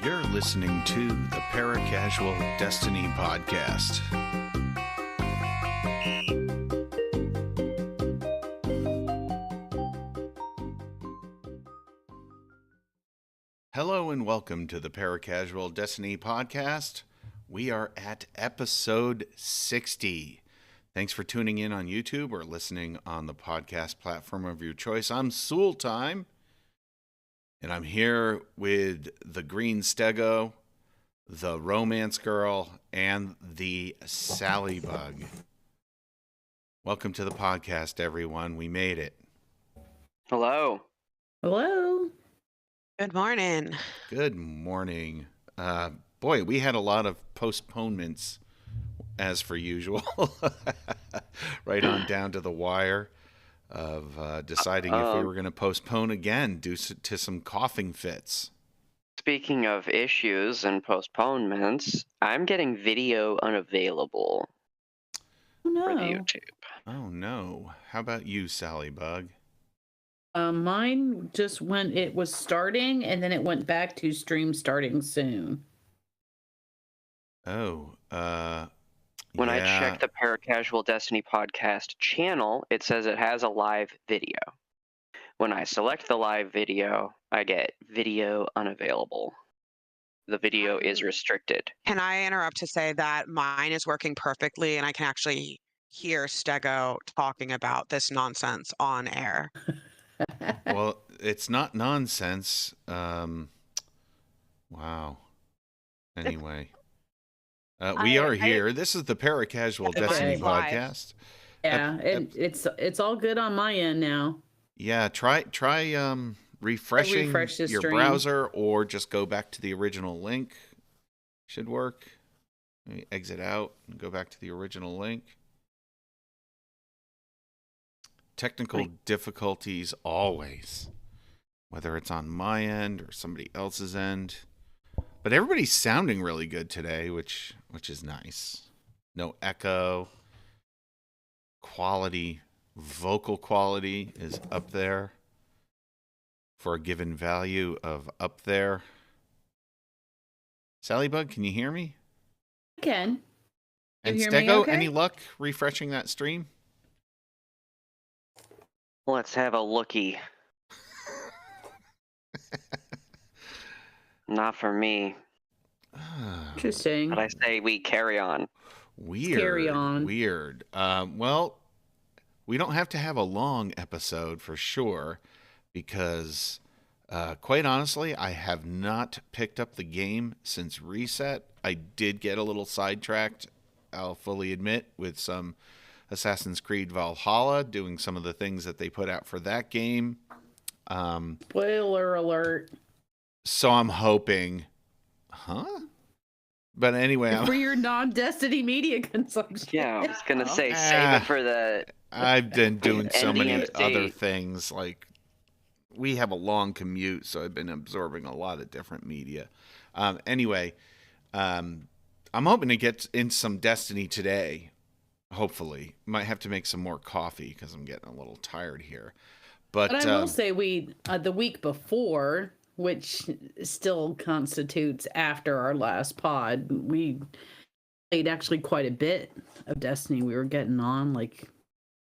You're listening to the Paracasual Destiny podcast. Hello and welcome to the Paracasual Destiny podcast. We are at episode 60. Thanks for tuning in on YouTube or listening on the podcast platform of your choice. I'm Sultime, and I'm here with the Greenstego, the Romance Girl, and the Sally Bug. Welcome to the podcast, everyone. We made it. Hello. Hello. Good morning. Good morning. Boy, we had a lot of postponements, as for usual, right on down to the wire of deciding if we were going to postpone again due to some coughing fits. Speaking of issues and postponements, I'm getting video unavailable Oh, for the no. YouTube. Oh, no. How about you, Sally Bug? Mine just when it was starting, and then it went back to stream starting soon. Oh, When I yeah. check the Paracasual Destiny podcast channel, it says it has a live video. When I select the live video, I get video unavailable. The video is restricted. Can I interrupt to say that mine is working perfectly and I can actually hear Stego talking about this nonsense on air? Well, it's not nonsense. Wow. Anyway. We are here. This is the Paracasual Destiny live. podcast. Yeah, it's all good on my end now. Yeah, try refreshing refresh the your stream. browser, or just go back to the original link. Should work. Maybe exit out and go back to the original link. Technical difficulties always, whether it's on my end or somebody else's end. But everybody's sounding really good today, which is nice. No echo. Quality, vocal quality is up there for a given value of up there. Sally Bug, can you hear me? I can. And You hear me Stego, okay? any luck refreshing that stream? Let's have a looky. Not for me. Interesting. But I say we carry on. Weird. Carry on. Weird. Well, we don't have to have a long episode for sure, because quite honestly, I have not picked up the game since reset. I did get a little sidetracked, I'll fully admit, with some Assassin's Creed Valhalla, doing some of the things that they put out for that game. Spoiler alert. So I'm hoping, But anyway, For your non-Destiny media consumption. Yeah, I was gonna say save it for the. I've been doing so many NDMC. other things. Like, we have a long commute, so I've been absorbing a lot of different media. Anyway, I'm hoping to get in some Destiny today. Hopefully, might have to make some more coffee because I'm getting a little tired here. But I will say the week before, which still constitutes after our last pod, we played actually quite a bit of Destiny. We were getting on like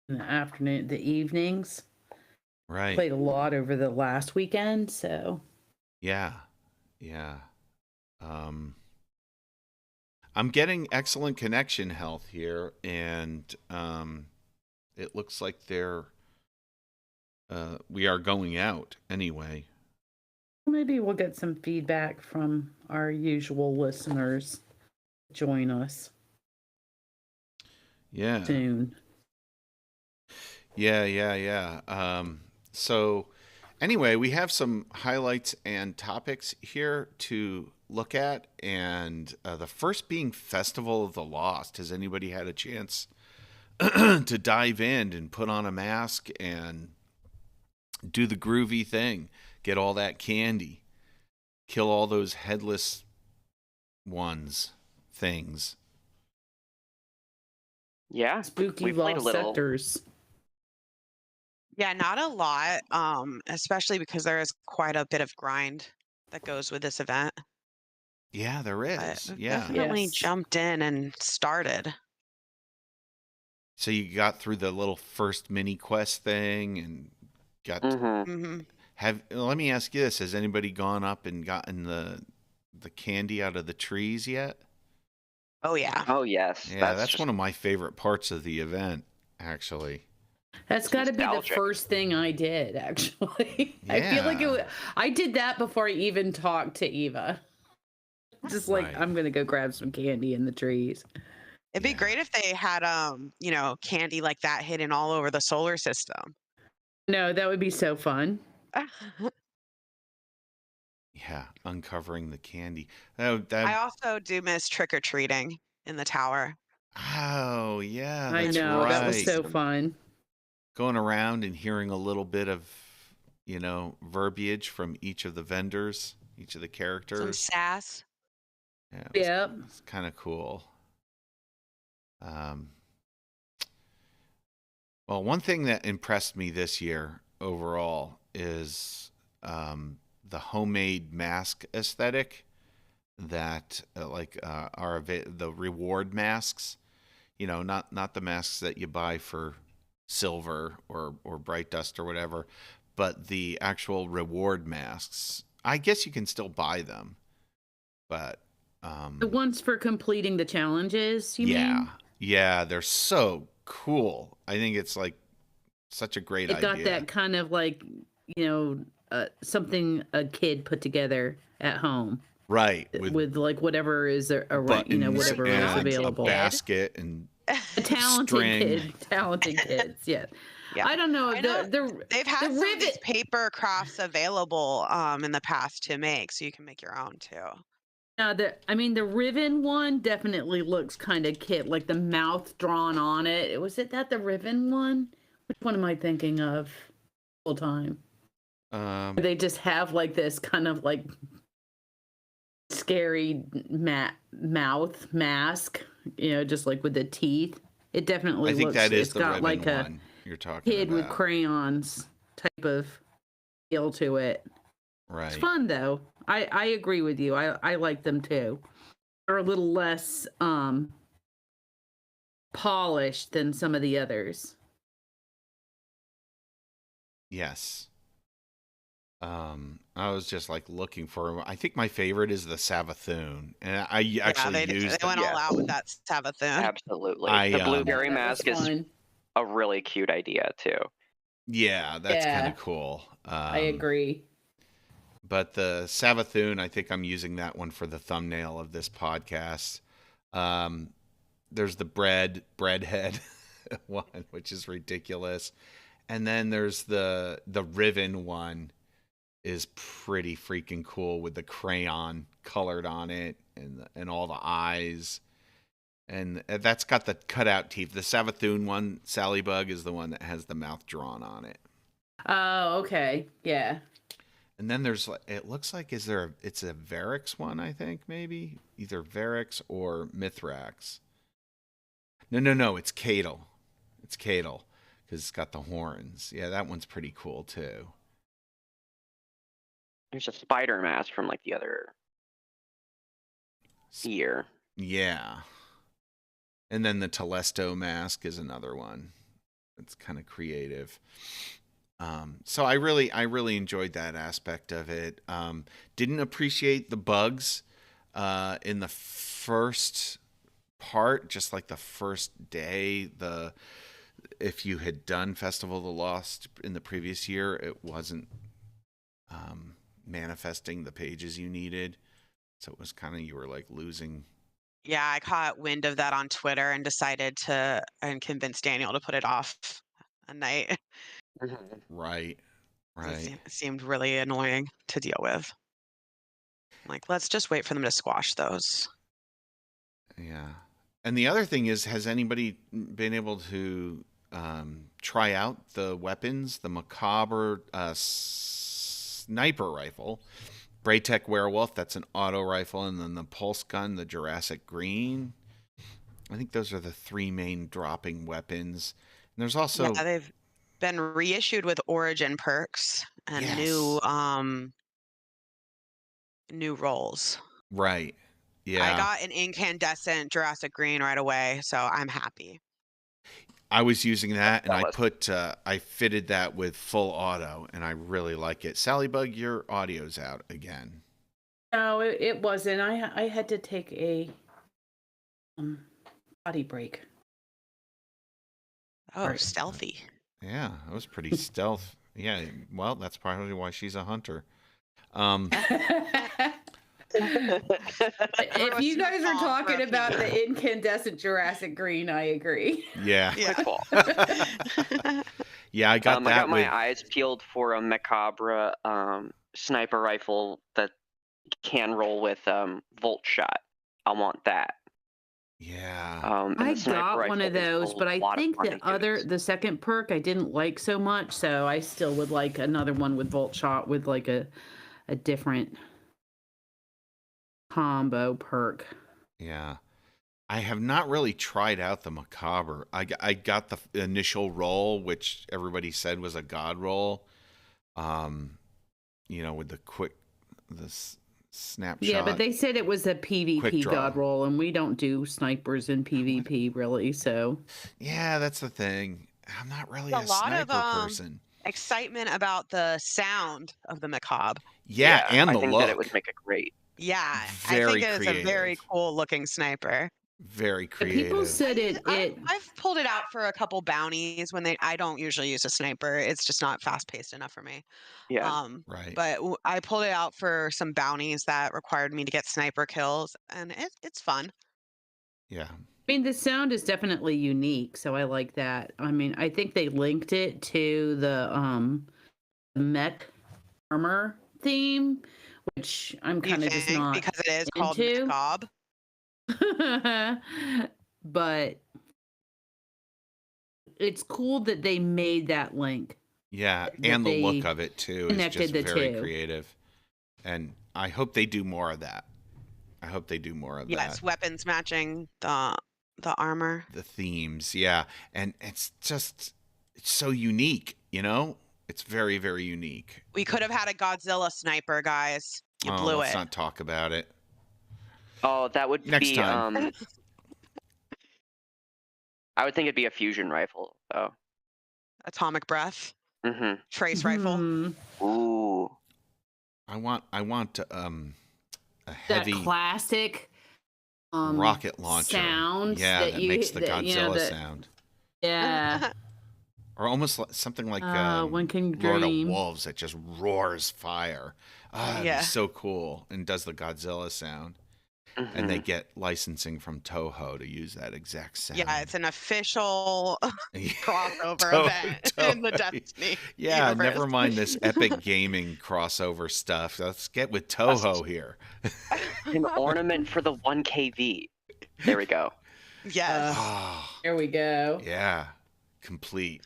in the afternoon, the evenings. right, Played a lot over the last weekend, so yeah. I'm getting excellent connection health here, and it looks like we are going out anyway. maybe we'll get some feedback from our usual listeners. Join us Yeah. soon. Yeah. So anyway, we have some highlights and topics here to look at, and the first being Festival of the Lost. Has anybody had a chance to dive in and put on a mask and do the groovy thing? Get all that candy. Kill all those headless things. Yeah, Spooky we played a lost little. sectors. Yeah, not a lot, especially because there is quite a bit of grind that goes with this event. Yeah, there But is. we've Yeah. definitely Yes. jumped in and started. So you got through the little first mini quest thing and got Mm-hmm. Hmm. have let me ask you this, has anybody gone up and gotten the candy out of the trees yet? Oh yeah. Oh yes, Yeah, that's that's just one of my favorite parts of the event, actually. That's it's got to be the nostalgic. first thing I did, actually. I feel like Yeah. I did that before I even talked to Eva. Just like, Right. I'm going to go grab some candy in the trees. It'd be Yeah. great if they had candy like that hidden all over the solar system. No, that would be so fun. Yeah, uncovering the candy. That I also do miss trick or treating in the tower. oh, yeah, I that's know. That was right. so fun. Going around and hearing a little bit of, verbiage from each of the vendors, each of the Some characters. sass. Yeah, Yep. it's kind of cool. Um, well, one thing that impressed me this year overall is the homemade mask aesthetic that the reward masks. Not the masks that you buy for silver or bright dust or whatever, but the actual reward masks. I guess you can still buy them, but The ones for completing the challenges, you yeah, mean? yeah, they're so cool. I think it's like such a great It got idea. that kind of like, something a kid put together at home Right, with with like whatever is around, buttons whatever is and a available. basket and A talented string. kid, talented kids. Yeah. Yeah. I don't know. I know they've The had some of these rivet. paper crafts available in the past to make, so you can make your own too. The Riven one definitely looks kind of kid, like the mouth drawn on it. Was it that the Riven one? Which one am I thinking of? Full time. They just have like this kind of like scary mouth mask, just like with the teeth. It definitely I think looks. that is It's the got ribbon like a one you're talking kid with about. crayons type of feel to it. It's Right. fun though. I agree with you. I like them too. They're a little less polished than some of the others. Yes. I was just like looking for. I think my favorite is the Savathoon, and I Yeah, actually they used. went all out with Yes, that Sabathun. absolutely. I The Yeah, blueberry that was mask is fun. a really cute idea too. Yeah, that's kind Yeah, of cool. I agree. But the Savathoon, I think I'm using that one for the thumbnail of this podcast. Um, there's the breadhead one, which is ridiculous, and then there's the Riven one is pretty freaking cool with the crayon colored on it and all the eyes. And that's got the cutout teeth. The Savathoon one, Sally Bug, is the one that has the mouth drawn on it. Oh, okay. Yeah. And then it looks like, it's a Varix one, I think, maybe? Either Varix or Mithrax. No, it's Cadel. It's Cadel, because it's got the horns. Yeah, that one's pretty cool, too. There's a spider mask from like the other year. Yeah. And then the Telesto mask is another one. It's kind of creative. So I really enjoyed that aspect of it. Didn't appreciate the bugs in the first part, just like the first day. If you had done Festival of the Lost in the previous year, it wasn't manifesting the pages you needed. So it was kind of, you were like losing. Yeah, I caught wind of that on Twitter and decided to and convinced Daniel to put it off a night. Mhm. Right. Right. It seemed really annoying to deal with. Like, let's just wait for them to squash those. Yeah. And the other thing is, has anybody been able to try out the weapons? The Macabre sniper rifle, Braytech Werewolf, that's an auto rifle, and then the pulse gun, the Jurassic Green. I think those are the three main dropping weapons. And there's also Yeah, been reissued with Origin perks and Yes. new roles. Right. I Yeah. got an incandescent Jurassic Green right away, so I'm happy. I was using that, and That I fitted that with full auto, and I really like it. Sally Bug, your audio's out again. No, it wasn't. I had to take a potty break. Oh, Right. stealthy. Yeah, that was pretty stealth. Yeah, well, that's probably why she's a hunter. If you guys are small for talking a about female. the incandescent Jurassic Green, I agree. Yeah. Yeah. Quick ball. Yeah, I got that I got with... my eyes peeled for a macabre sniper rifle that can roll with volt shot. I want that. Yeah. And I the sniper got one rifle of is those, a but I lot of think fun to the use. second perk I didn't like so much, so I still would like another one with Volt Shot with like a different combo perk. Yeah. I have not really tried out the macabre. I got the initial roll, which everybody said was a god roll. With the quick, snapshot. Yeah, but they said it was a Quick PvP draw. god roll, and we don't do snipers in PvP really, so. Yeah, that's the thing. I'm not really There's a a lot of, sniper person. excitement about the sound of the macabre. Yeah, and I the think look. that it would make it great. Yeah, Very I think it is a very creative. cool looking sniper. Very People creative. said I've pulled it out for a couple bounties when I don't usually use a sniper. It's just not fast paced enough for me. Yeah. Right. But I pulled it out for some bounties that required me to get sniper kills, and it's fun. Yeah. I mean, the sound is definitely unique, so I like that. I mean, I think they linked it to the mech armor theme, which I'm You kind of just think not because it is called into. macabre? But it's cool that they made that link. Yeah, that and the look they of it too is connected just the very two. creative. And I hope they do more of that. I hope they do more of Yes, that. weapons matching the armor. The themes, yeah. And it's so unique, It's very, very unique. We could have had a Godzilla sniper, guys. You blew let's it. not talk about it. Oh, that would Next be time. I would think it'd be a fusion rifle, though. Atomic breath. Mm-hmm. Trace rifle. Ooh. I want a That heavy classic rocket launcher. sound that makes the Godzilla that, sound. Yeah. Or almost something like One Can Lord of Dream. Wolves that just roars fire. It'd be so cool, and does the Godzilla sound. Mm-hmm. And they get licensing from Toho to use that exact sound. Yeah, it's an official crossover event in the Destiny Yeah, universe. never mind this Epic Gaming crossover stuff. Let's get with Toho here. An ornament for the 1KV. There we go. Yes. There we go. Yeah, complete.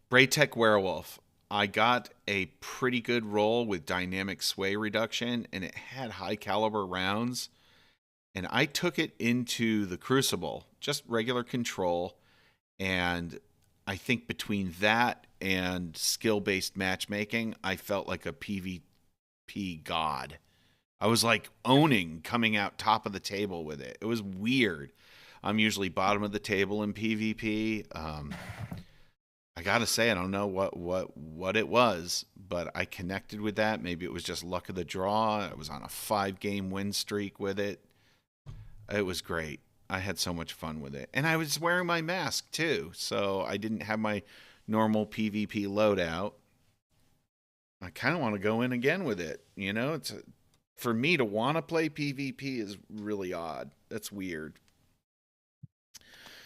Braytech Werewolf. I got a pretty good roll with dynamic sway reduction, and it had high caliber rounds. And I took it into the Crucible, just regular control. And I think between that and skill-based matchmaking, I felt like a PvP god. I was like owning coming out top of the table with it. It was weird. I'm usually bottom of the table in PvP. I gotta say, I don't know what it was, but I connected with that. Maybe it was just luck of the draw. I was on a 5-game win streak with it. It was great. I had so much fun with it, and I was wearing my mask too, so I didn't have my normal PvP loadout. I kind of want to go in again with it. For me to want to play PvP is really odd. That's weird.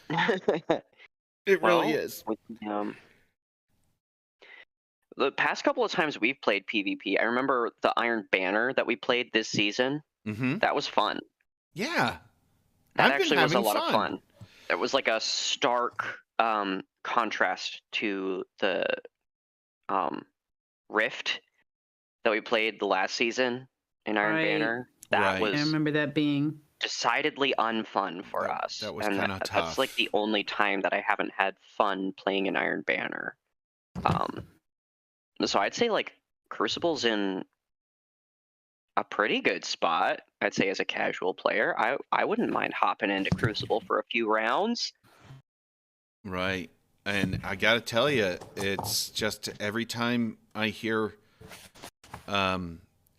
It really is. The past couple of times we've played PvP, I remember the Iron Banner that we played this season. Mm-hmm. That was fun. Yeah. That actually was a lot of fun. It was like a stark contrast to the Rift that we played the last season in Iron Banner. That was I remember that being decidedly unfun for us. That was And kind of that's like tough. the only time that I haven't had fun playing an Iron Banner. So I'd say like Crucible's in a pretty good spot, I'd say, as a casual player. I wouldn't mind hopping into Crucible for a few rounds. Right. And I got to tell you, it's just every time I hear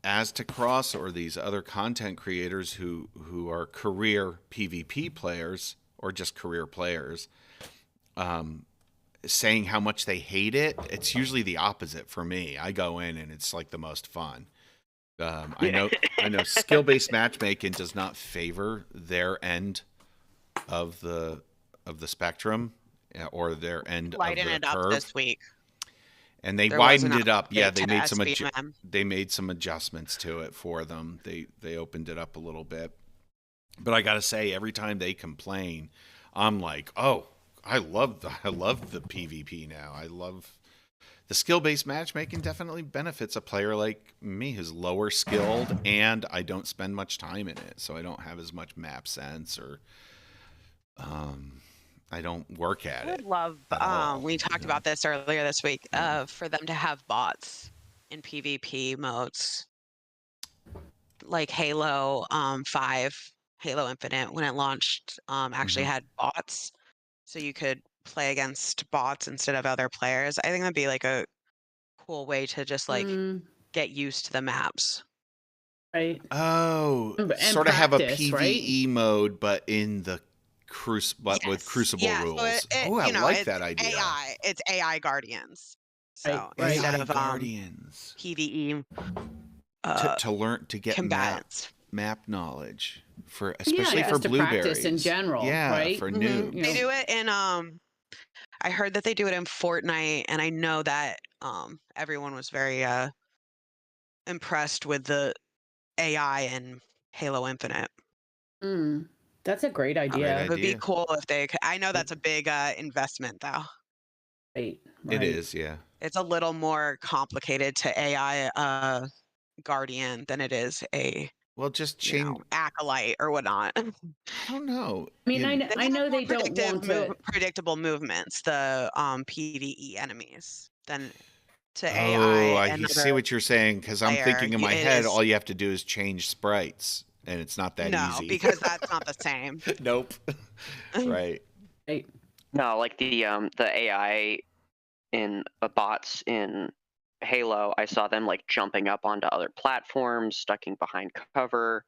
As to Cross or these other content creators who are career PvP players or just career players saying how much they hate it, it's usually the opposite for me. I go in and it's like the most fun. I know skill-based matchmaking does not favor their end of the spectrum or their end of Lighten the it up curve. this week. And they There was widened an it up. Yeah, update they to made some SBMM. they made some adjustments to it for them. They opened it up a little bit. But I got to say, every time they complain, I'm like, "Oh, I love the PvP now. I love the skill-based matchmaking definitely benefits a player like me who's lower skilled, and I don't spend much time in it, so I don't have as much map sense or I don't work at I would it. love, at all, we talked about this earlier this week, for them to have bots in PvP modes. Like Halo 5, Halo Infinite, when it launched, actually had bots. So you could play against bots instead of other players. I think that'd be like a cool way to just like get used to the maps. Right. Oh, And sort of have a practice, right? PvE mode, but in the with Yes. Crucible Yeah, so rules. Oh, I like that idea. It's AI Guardians. So Right. instead AI of Guardians PvE to learn to get combatants. map knowledge for Yeah, especially for just to blueberries practice in general, Yeah, right? for Mhm, noobs. you They know. do it in I heard that they do it in Fortnite, and I know that everyone was very impressed with the AI in Halo Infinite. That's a great Great idea. It would be idea. cool if they could. I know that's a big investment, though. Right. It is, yeah. It's a little more complicated to AI Guardian than it is a Well, just change. acolyte or whatnot. I don't know. I mean, They I have know more they don't want to. predictable movements, the PvE enemies, than to Oh, AI I and see other what you're saying because I'm player. thinking in my It head, is all you have to do is change sprites, and it's not that no, easy. because that's not the same. Nope. Right. Right. No, like the AI in bots in Halo, I saw them like jumping up onto other platforms, ducking behind cover,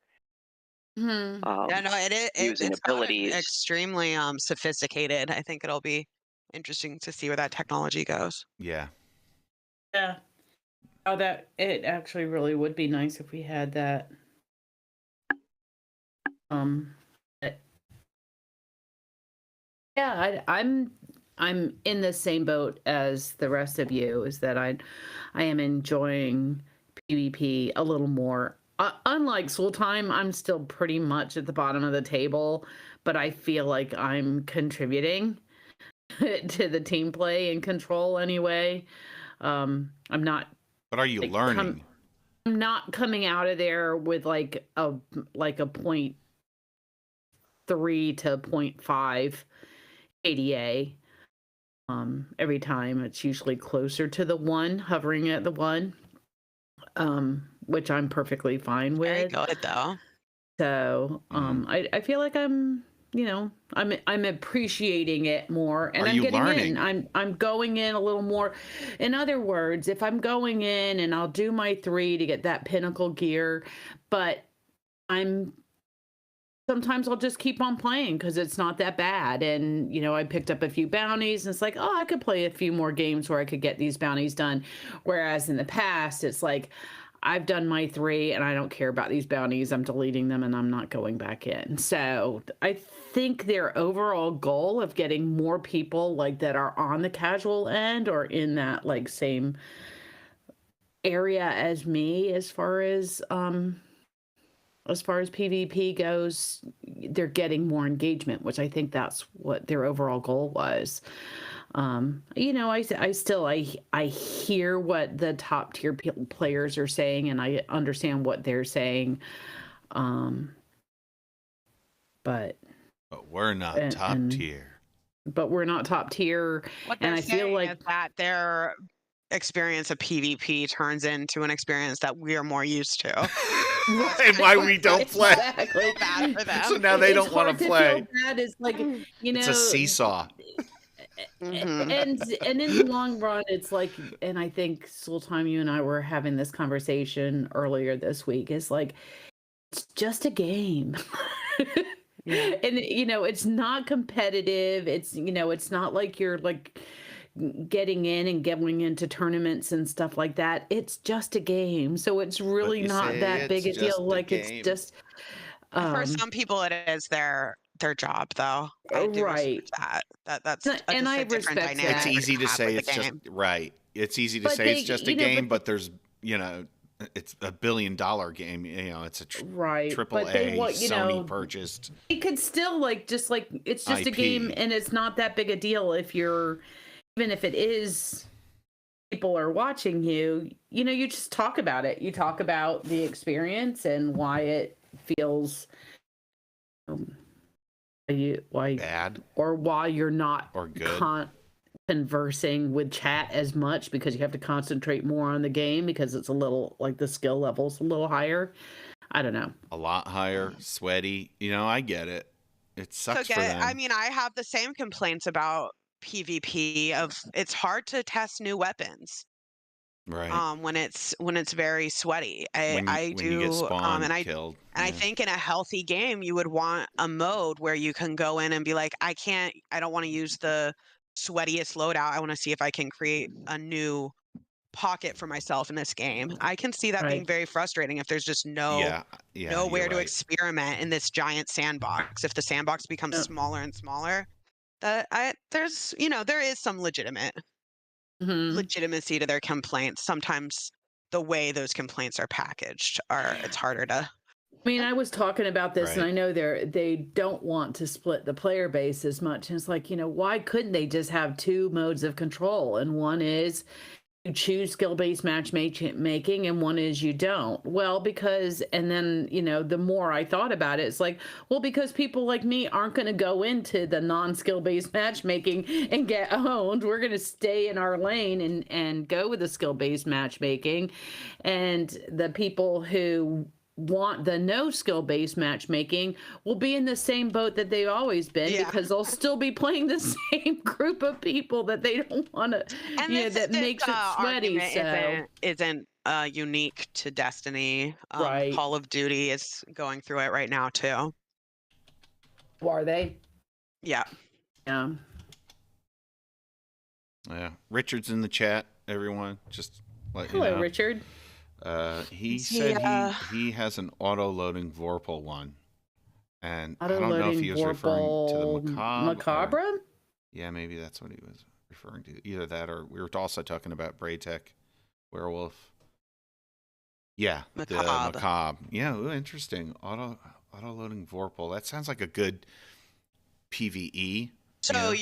Hmm. Yeah, no, using it's gotten abilities. extremely sophisticated. I think it'll be interesting to see where that technology goes. Yeah. Yeah. Oh, that it actually really would be nice if we had that. But yeah, I'm in the same boat as the rest of you. Is that I am enjoying PvP a little more. Unlike Soul Time, I'm still pretty much at the bottom of the table, but I feel like I'm contributing to the team play and control anyway. I'm not But are you like learning? I'm not coming out of there with like a 0.3 to 0.5 ADA. Every time it's usually closer to the 1, hovering at the 1, which I'm perfectly fine Very with. good though. So I feel like I'm I'm appreciating it more, and Are I'm you getting learning? in. I'm going in a little more. In other words, if I'm going in and I'll do my 3 to get that pinnacle gear, but sometimes I'll just keep on playing because it's not that bad. And, I picked up a few bounties and it's like, oh, I could play a few more games where I could get these bounties done. Whereas in the past, it's like, I've done my 3 and I don't care about these bounties. I'm deleting them and I'm not going back in. So I think their overall goal of getting more people like that are on the casual end or in that like same area as me as far as PvP goes, they're getting more engagement, which I think that's what their overall goal was. I hear what the top tier players are saying, and I understand what they're saying. but we're not top tier. But we're not top tier. What And they're I feel saying like is that their experience of PvP turns into an experience that we're more used to. And why we don't play. exactly Bad for them. So now they don't want to play. Feel bad. It's like, you know, It's a seesaw. Mhm. And in the long run, it's like, and I think Sultan, you and I were having this conversation earlier this week. Is like, it's just a game. Yeah. And you know, it's not competitive. It's, you know, it's not like you're like getting in and going into tournaments and stuff like that. It's just a game. So it's really you not say that big a it's just deal. a Like it's game. just For some people, it is their job, though. I do right. respect that. That's And just I a different respect dynamic. It's that. easy to have say with the it's just game. right. It's easy to But say they, it's just a you know, game, but but there's, you know, it's a $1 billion game. You know, it's a right. triple But they A want, you Sony know, purchased it could still like just like it's just a game, IP. and it's not that big a deal if you're, even if it is, people are watching you, you know, you just talk about it. You talk about the experience and why it feels why Bad or why you're not or good. conversing with chat as much, because you have to concentrate more on the game because it's a little like the skill level's a little higher. I don't know. A lot higher, sweaty. You know, I get it. It sucks for them. I mean, I have the same complaints about PvP of it's hard to test new weapons. Right. When it's very sweaty. When you get spawned, and killed. I think in a healthy game you would want a mode where you can go in and be like, I don't want to use the sweatiest loadout. I want to see if I can create a new pocket for myself in this game. I can see that being Right. very frustrating if there's just yeah, nowhere you're to right. experiment in this giant sandbox. If the sandbox becomes Yeah. smaller and smaller, there's, you know, there is some Mhm. legitimacy to their complaints. Sometimes the way those complaints are packaged it's harder to. I mean, I was talking about this, and Right. I know they don't want to split the player base as much. And it's like, you know, why couldn't they just have two modes of control? And one is you choose skill-based matchmaking, and one is you don't. Well, because, and then, you know, the more I thought about it, it's like, well, because people like me aren't going to go into the non-skill-based matchmaking and get owned. We're going to stay in our lane and go with the skill-based matchmaking. And the people who want the no skill based matchmaking will be in the same boat that they've always been, Yeah. because they'll still be playing the same group of people that they don't want to, And you know, that makes it sweaty. So isn't unique to Destiny. right. Call of Duty is going through it right now too. Are they? Yeah. Yeah. Yeah. Richard's in the chat, everyone. Just let you Hello, know. Richard. He Is he, said he has an auto-loading Vorpal one. And I don't know if Auto-loading he was referring to the Macabre. Macabre? Yeah, maybe that's what he was referring to. Either that, or we were also talking about Braytech Werewolf. Yeah, the Macabre. Yeah, ooh, interesting. Auto-loading Vorpal. That sounds like a good PvE. So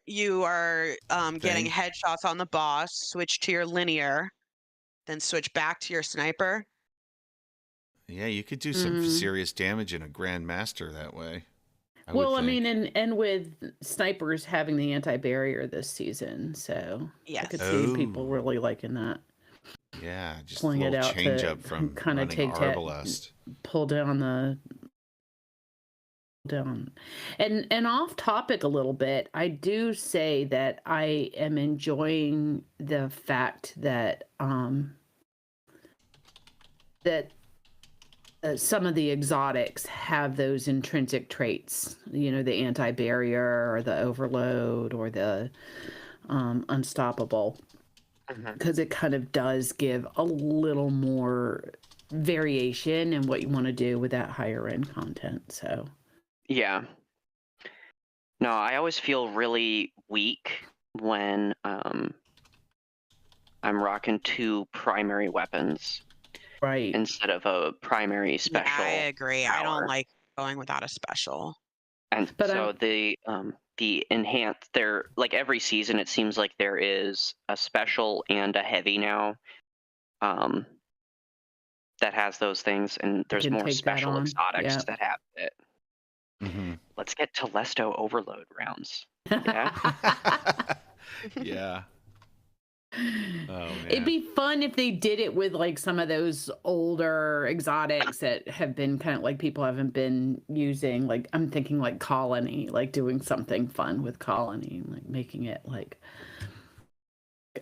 you are getting headshots on the boss, switch to your linear, then switch back to your sniper. Yeah, you could do some serious damage in a Grandmaster that way. I mean, and with snipers having the anti-barrier this season, so yes. I could see people really liking that. Yeah, just pulling a little it out change to up from kind of take Arbalest. Pull down and off topic a little bit. I do say that I am enjoying the fact that some of the exotics have those intrinsic traits, you know, the anti-barrier or the overload or the unstoppable, because it kind of does give a little more variation in what you want to do with that higher end content. So yeah, no, I always feel really weak when I'm rocking two primary weapons instead of a primary special. Yeah, I agree. Power. I don't like going without a special. And so the enhanced, there, like every season it seems like there is a special and a heavy now that has those things, and there's more special exotics that have it. Mm-hmm. Let's get Telesto overload rounds. Yeah. Yeah. Oh man. It'd be fun if they did it with like some of those older exotics that have been kind of like people haven't been using. Like I'm thinking like Colony, like doing something fun with Colony, like making it like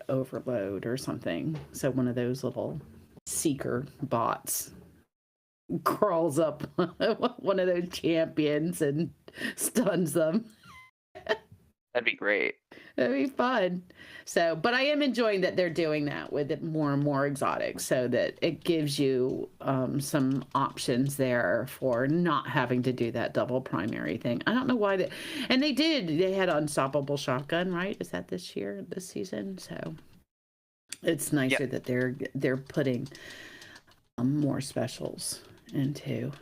overload or something. So one of those little seeker bots crawls up one of those champions and stuns them. That'd be great. That'd be fun. So, but I am enjoying that they're doing that with it more and more exotics so that it gives you some options there for not having to do that double primary thing. I don't know why they, and they had Unstoppable Shotgun, right? Is that this season? So it's nicer that they're putting more specials into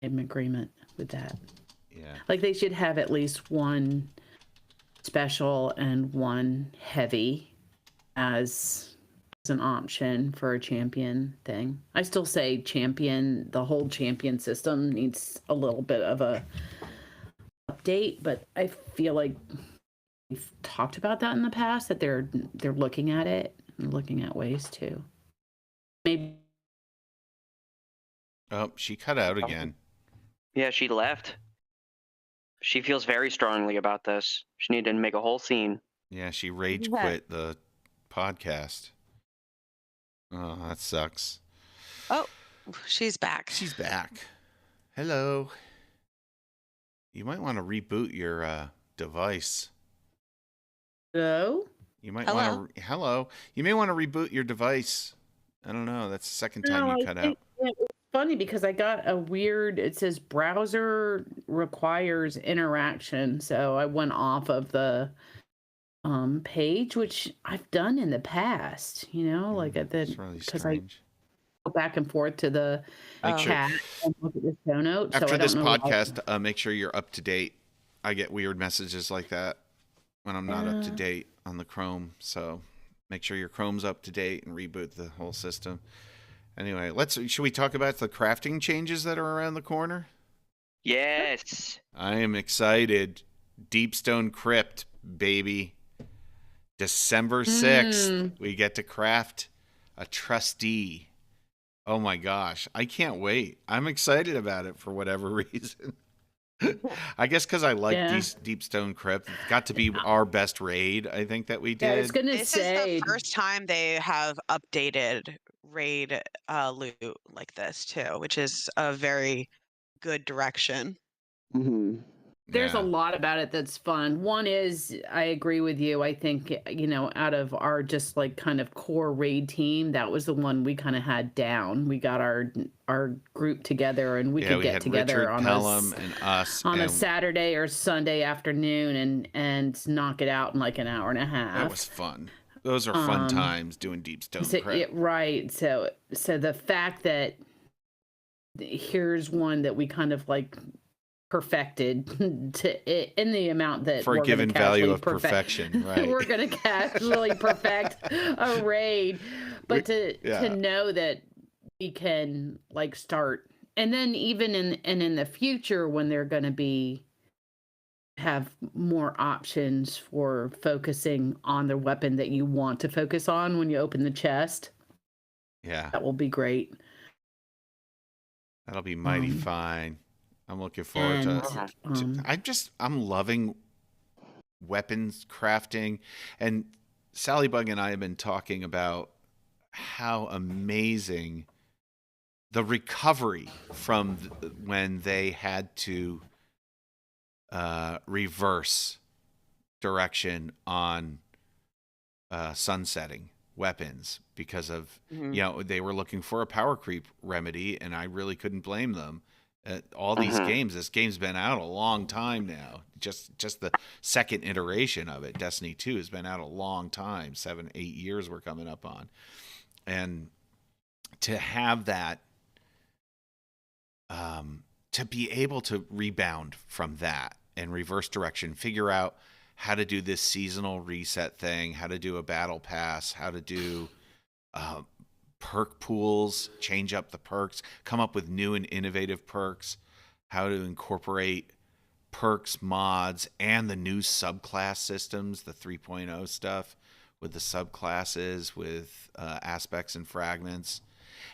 an agreement with that. Yeah. Like they should have at least one special and one heavy as an option for a champion thing. I still say the whole champion system needs a little bit of a update, but I feel like we've talked about that in the past, that they're looking at it and looking at ways to maybe. Oh, she cut out again. Yeah, she left. She feels very strongly about this. She needed to make a whole scene. Yeah, she rage quit the podcast. Oh, that sucks. Oh, she's back. She's back. Hello. You might want to reboot your device. Hello? You might want to. Hello. You may want to reboot your device. I don't know. That's the second time you cut out. It's funny because I got a weird, it says browser requires interaction. So I went off of the page, which I've done in the past, like at the, because I go back and forth to the chat and look at the show notes. After this podcast, make sure you're up to date. I get weird messages like that when I'm not up to date on the Chrome. So make sure your Chrome's up to date and reboot the whole system. Anyway, should we talk about the crafting changes that are around the corner? Yes. I am excited. Deepstone Crypt, baby. December 6th, we get to craft a trustee. Oh my gosh, I can't wait. I'm excited about it for whatever reason. I guess because I like Deepstone Crypt. It's got to be our best raid, I think, that we did. Yeah, I was gonna this say, is the first time they have updated raid loot like this too, which is a very good direction. Mm-hmm. There's a lot about it that's fun. One is, I agree with you. I think, out of our just like kind of core raid team, that was the one we kind of had down. We got our group together and we could get together Richard, on Pelham, and us on a Saturday or Sunday afternoon and knock it out in like an hour and a half. That was fun. Those are fun times doing Deepstone Crypt. Right. So the fact that here's one that we kind of like perfected in the amount that for a given value of perfection, right? We're gonna casually perfect a raid, but to know that we can like start, and then even in the future when they're gonna have more options for focusing on the weapon that you want to focus on when you open the chest. Yeah, that will be great. That'll be mighty fine. I'm looking forward to I'm loving weapons crafting. And Sallybug and I have been talking about how amazing the recovery from when they had to reverse direction on sunsetting weapons because of, they were looking for a power creep remedy, and I really couldn't blame them. All these games, this game's been out a long time now. Just the second iteration of it, Destiny 2, has been out a long time. 7-8 years we're coming up on. And to have that, to be able to rebound from that and reverse direction, figure out how to do this seasonal reset thing, how to do a battle pass, how to do perk pools, change up the perks, come up with new and innovative perks, how to incorporate perks, mods, and the new subclass systems, the 3.0 stuff with the subclasses, with aspects and fragments,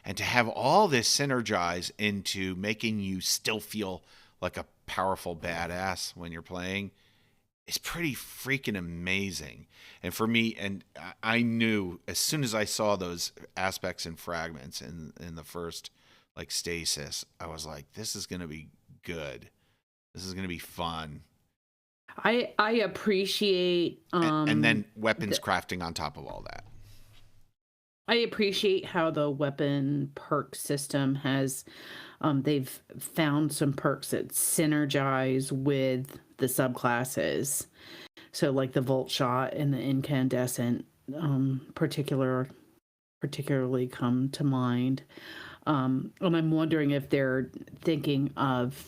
and to have all this synergize into making you still feel like a powerful badass when you're playing is pretty freaking amazing. And for me, and I knew as soon as I saw those aspects and fragments in the first like stasis, I was like, this is going to be good. This is going to be fun. I appreciate and then weapons crafting on top of all that. I appreciate how the weapon perk system has they've found some perks that synergize with the subclasses. So like the Volt Shot and the Incandescent particularly come to mind. And I'm wondering if they're thinking of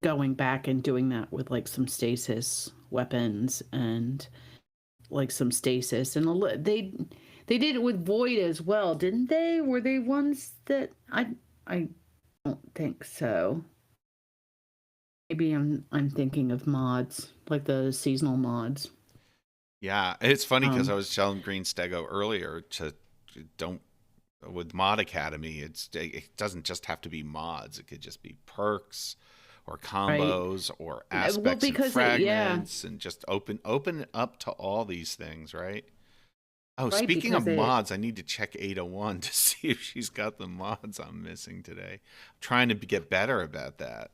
going back and doing that with like some stasis weapons and like some stasis, and they did it with Void as well, didn't they? Were they ones that I don't think so. Maybe I'm thinking of mods, like the seasonal mods. Yeah, it's funny because I was telling Greenstego earlier to don't with Mod Academy. It doesn't just have to be mods. It could just be perks or combos or aspects and fragments, and just open it up to all these things, right? Oh, right, speaking of mods, I need to check 801 to see if she's got the mods I'm missing today. I'm trying to get better about that.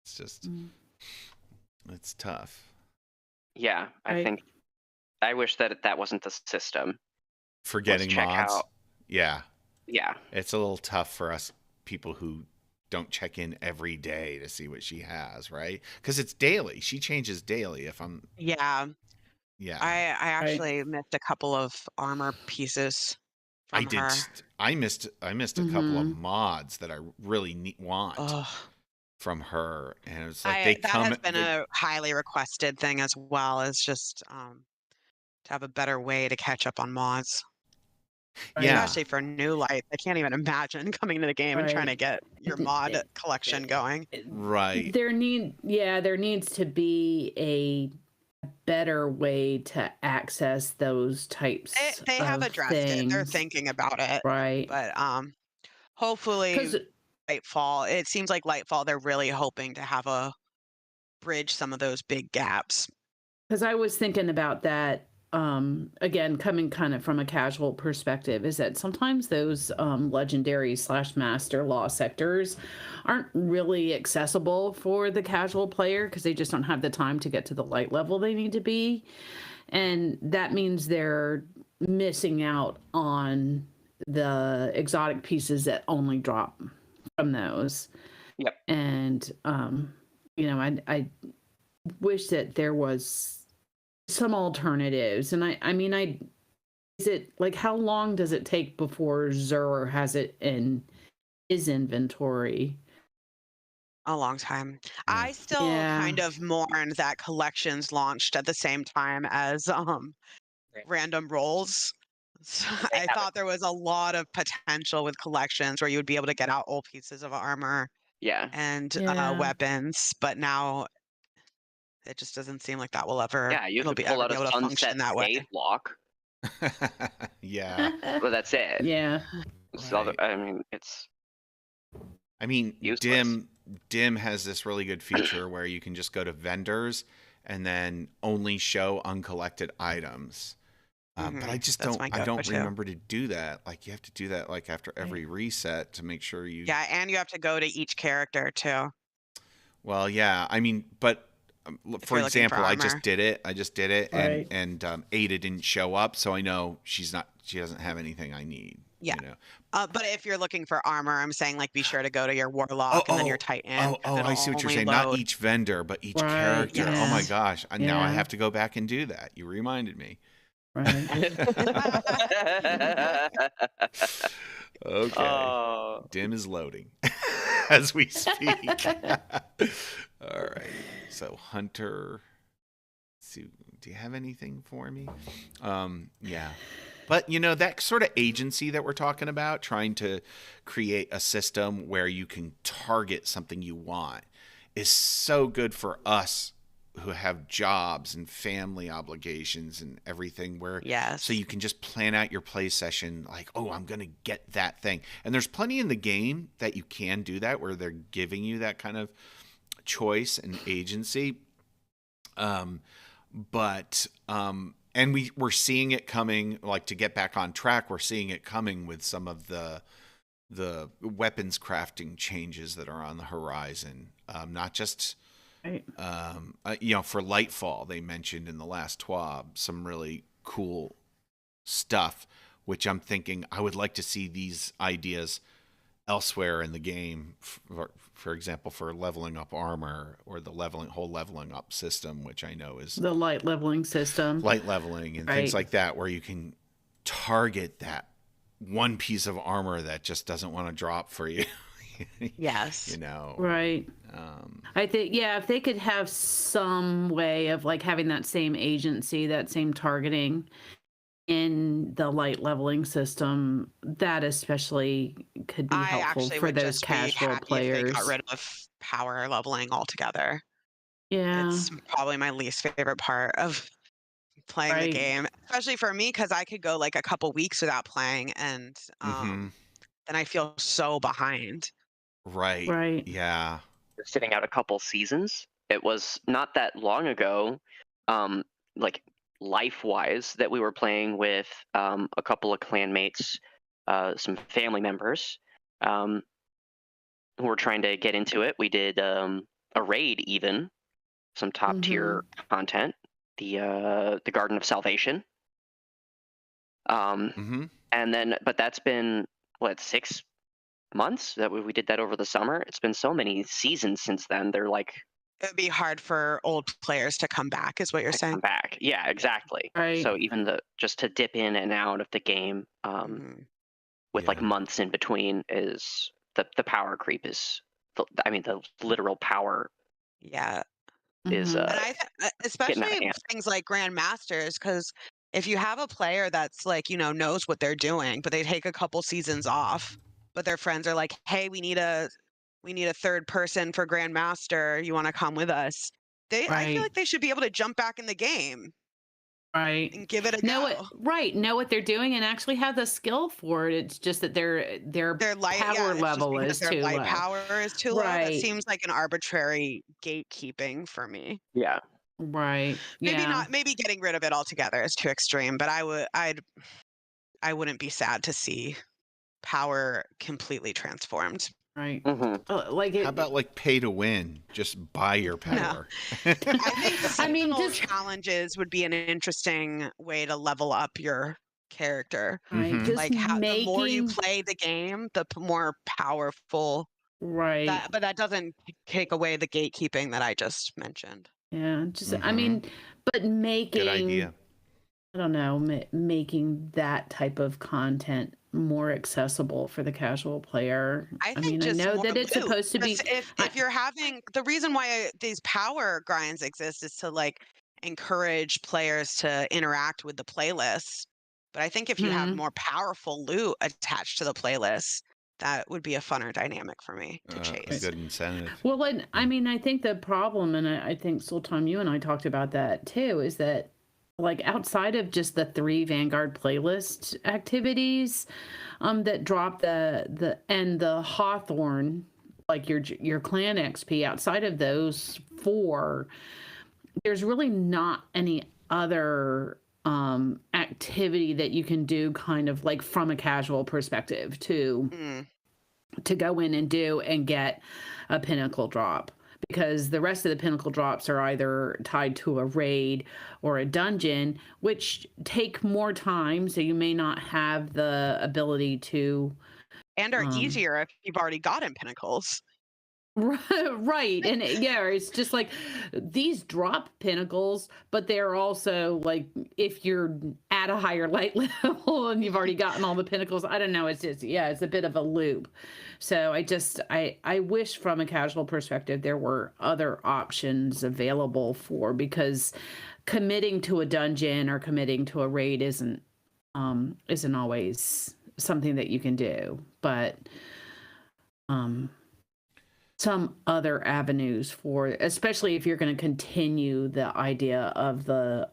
It's just, it's tough. Yeah, I think, I wish that wasn't the system. For getting mods? Yeah. Yeah. It's a little tough for us people who don't check in every day to see what she has, right? Because it's daily. She changes daily. Yeah. I actually missed a couple of armor pieces from her. I missed a couple of mods that I really want from her, and it's like that has been a highly requested thing as well, is just to have a better way to catch up on mods. Yeah, especially for new light. I can't even imagine coming into the game and trying to get your mod collection going. Right. There needs to be a better way to access those types. They have addressed it. They're thinking about it. Right. But hopefully Lightfall. It seems like Lightfall, they're really hoping to have a bridge some of those big gaps. Because I was thinking about that. Again, coming kind of from a casual perspective, is that sometimes those legendary / master law sectors aren't really accessible for the casual player because they just don't have the time to get to the light level they need to be. And that means they're missing out on the exotic pieces that only drop from those. Yep. And, I wish that there was some alternatives. And is it like, how long does it take before Zur has it in his inventory? A long time. I still kind of mourn that collections launched at the same time as random rolls. So I thought there was a lot of potential with collections where you would be able to get out old pieces of armor and weapons, but now it just doesn't seem like that will ever. Yeah, you have to pull out a sunset save block. Yeah. Well, that's it. Yeah. So, it's. Useless. Dim has this really good feature where you can just go to vendors and then only show uncollected items. But I just don't remember to do that. Like, you have to do that like after every reset to make sure you. Yeah, and you have to go to each character too. Well, yeah. But for example, I just did it, right. and Ada didn't show up, so I know she doesn't have anything I need. Yeah. But if you're looking for armor, I'm saying like be sure to go to your warlock and then your titan. I see what you're saying. Not each vendor, but each character. Yes. Oh my gosh! Now I have to go back and do that. You reminded me. Right. Okay. Dim is loading as we speak. All right. So Hunter, let's see, do you have anything for me? Yeah. But that sort of agency that we're talking about, trying to create a system where you can target something you want, is so good for us who have jobs and family obligations and everything, where so Yes. you can just plan out your play session like, oh, I'm going to get that thing. And there's plenty in the game that you can do that, where they're giving you that kind of choice and agency. And we're seeing it coming, like, to get back on track, we're seeing it coming with some of the weapons crafting changes that are on the horizon. Not just Right. for Lightfall, they mentioned in the last TWAB some really cool stuff, which I'm thinking I would like to see these ideas elsewhere in the game. For example, for leveling up armor, or the whole leveling up system, which I know is The light leveling system. light leveling and things like that, where you can target that one piece of armor that just doesn't want to drop for you. Yes. Right. I think, if they could have some way of like having that same agency, that same targeting in the light leveling system, that especially could be I helpful actually for would those just be casual happy if they players. got rid of power leveling altogether. Yeah. It's probably my least favorite part of playing the game, especially for me, because I could go like a couple weeks without playing, and then I feel so behind. Right. Yeah. Sitting out a couple seasons. It was not that long ago, like life-wise, that we were playing with a couple of clanmates, some family members, who were trying to get into it. We did a raid, even some top tier content, the Garden of Salvation, and then, but that's been what, 6 months that we did that over the summer. It's been so many seasons since then. They're like, it would be hard for old players to come back, is what you're saying. come back. Yeah, exactly. Right. So even just to dip in and out of the game, with like months in between, is the power creep is, the literal power. Yeah. Is and especially hand. things like Grandmasters, because if you have a player that's like, knows what they're doing, but they take a couple seasons off, but their friends are like, hey, we need a third person for Grandmaster, you want to come with us? I feel like they should be able to jump back in the game and give it a go. Know what they're doing and actually have the skill for it. It's just that their light power level is their too light low. power is too low. That seems like an arbitrary gatekeeping for me. Yeah. Right. Maybe getting rid of it altogether is too extreme, but I wouldn't be sad to see power completely transformed. Right. How about like pay to win? Just buy your power. No. I think seasonal challenges would be an interesting way to level up your character. Right. Like the more you play the game, the more powerful. Right. But that doesn't take away the gatekeeping that I just mentioned. Yeah. But making. Good idea. I don't know, making that type of content more accessible for the casual player. I know that it's supposed to be. If you're having, the reason why these power grinds exist is to like encourage players to interact with the playlists. But I think if you have more powerful loot attached to the playlist, that would be a funner dynamic for me to chase. A good incentive. Well, I think the problem, and I think Sultan, you and I talked about that too, is that like outside of just the 3 Vanguard playlist activities that drop the Hawthorne, like your clan XP, outside of those 4, there's really not any other activity that you can do kind of like from a casual perspective to go in and do and get a pinnacle drop. Because the rest of the pinnacle drops are either tied to a raid or a dungeon, which take more time, so you may not have the ability to... And are easier if you've already gotten pinnacles. Right. And it's just like these drop pinnacles, but they're also like if you're at a higher light level and you've already gotten all the pinnacles, I don't know, it's just it's a bit of a loop. So I wish from a casual perspective there were other options available because committing to a dungeon or committing to a raid isn't always something that you can do. But some other avenues for, especially if you're going to continue the idea of the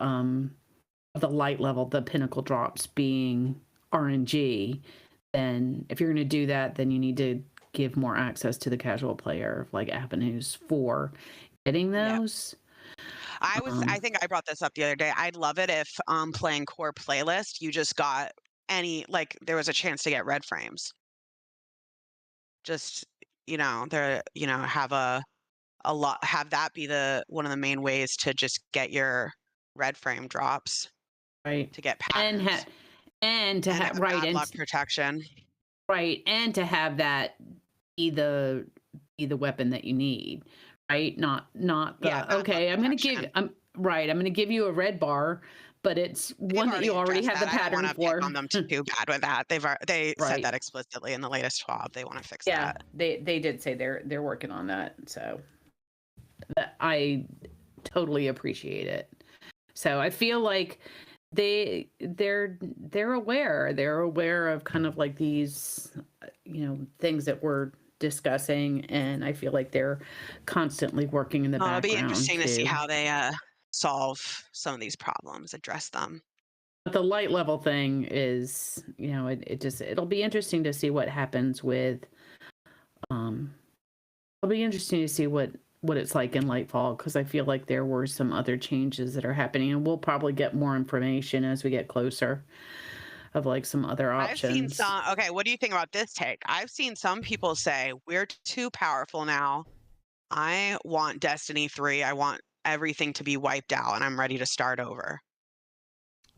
light level, the pinnacle drops being RNG. Then if you're going to do that, then you need to give more access to the casual player, like avenues for getting those. I think I brought this up the other day. I'd love it if playing core playlist, you just got there was a chance to get red frames. Just, have have that be one of the main ways to just get your red frame drops. Right. To get patterns. And to have right bad luck protection. Right. And to have that be the weapon that you need. Right? Not the okay, I'm going to give you a red bar, but it's one that you already have the pattern for. I don't want to pick on them too bad with that. They said that explicitly in the latest swab. They want to fix that. Yeah, they did say they're working on that. So I totally appreciate it. So I feel like they're aware. They're aware of kind of like these, things that we're discussing, and I feel like they're constantly working in the background. It'll be interesting to see how they solve some of these problems, address them. But the light level thing is, it'll be interesting to see what happens with. It'll be interesting to see what it's like in Lightfall, because I feel like there were some other changes that are happening, and we'll probably get more information as we get closer of like some other options. I've seen some. Okay, what do you think about this take? I've seen some people say we're too powerful now. I want Destiny 3. I want everything to be wiped out, and I'm ready to start over.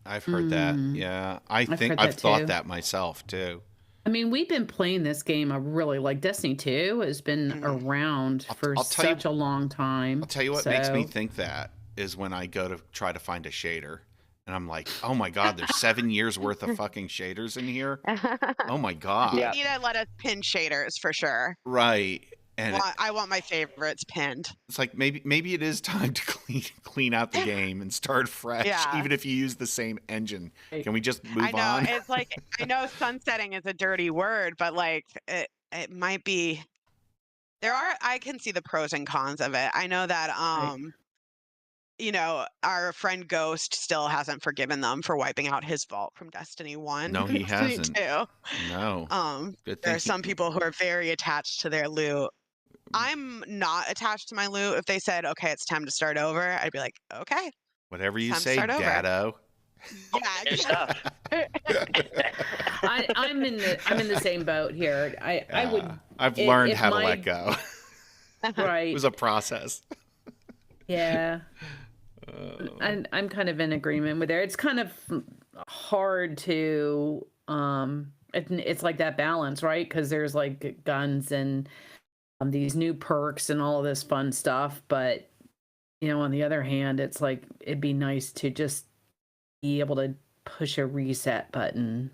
I've heard that. Yeah, I think I've thought that myself too. I mean, we've been playing this game like Destiny 2 has been around for such a long time. I'll tell you what makes me think that is when I go to try to find a shader. And I'm like, oh my God, there's 7 years worth of fucking shaders in here. Oh my God. You need to let us pin shaders for sure. Right. And I want my favorites pinned. It's like maybe it is time to clean out the game and start fresh, even if you use the same engine. Can we just move on? I know. It's like, I know sunsetting is a dirty word, but like it might be. I can see the pros and cons of it. I know that our friend Ghost still hasn't forgiven them for wiping out his vault from Destiny 1. No, he hasn't. 2. No. There are some people who are very attached to their loot. I'm not attached to my loot. If they said, okay, it's time to start over, I'd be like, okay. Whatever you say, Dado. Yeah, stuff. I'm in the same boat here. I've learned how to let go. Right. It was a process. Yeah. I'm kind of in agreement with there. It's kind of hard to it's like that balance, right? Because there's like guns and these new perks and all of this fun stuff, but on the other hand, it's like it'd be nice to just be able to push a reset button,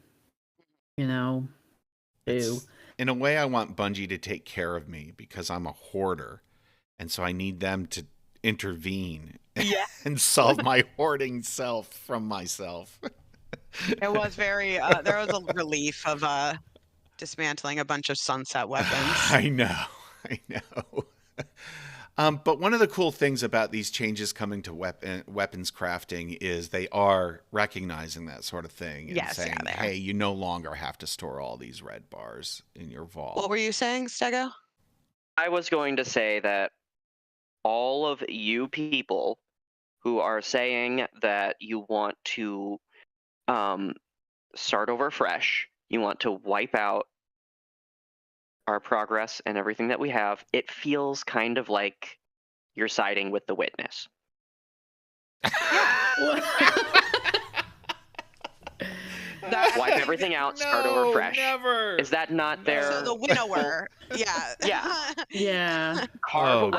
In a way, I want Bungie to take care of me because I'm a hoarder, and so I need them to intervene and solve my hoarding self from myself. It was very there was a relief of dismantling a bunch of sunset weapons. I know. But one of the cool things about these changes coming to weapons crafting is they are recognizing that sort of thing and saying, hey, you no longer have to store all these red bars in your vault. What were you saying, Stego? I was going to say that all of you people who are saying that you want to start over fresh, you want to wipe out our progress and everything that we have, it feels kind of like you're siding with the witness. Wipe everything out, start over fresh. Never. Is that not their... So the winnower. Yeah. Oh,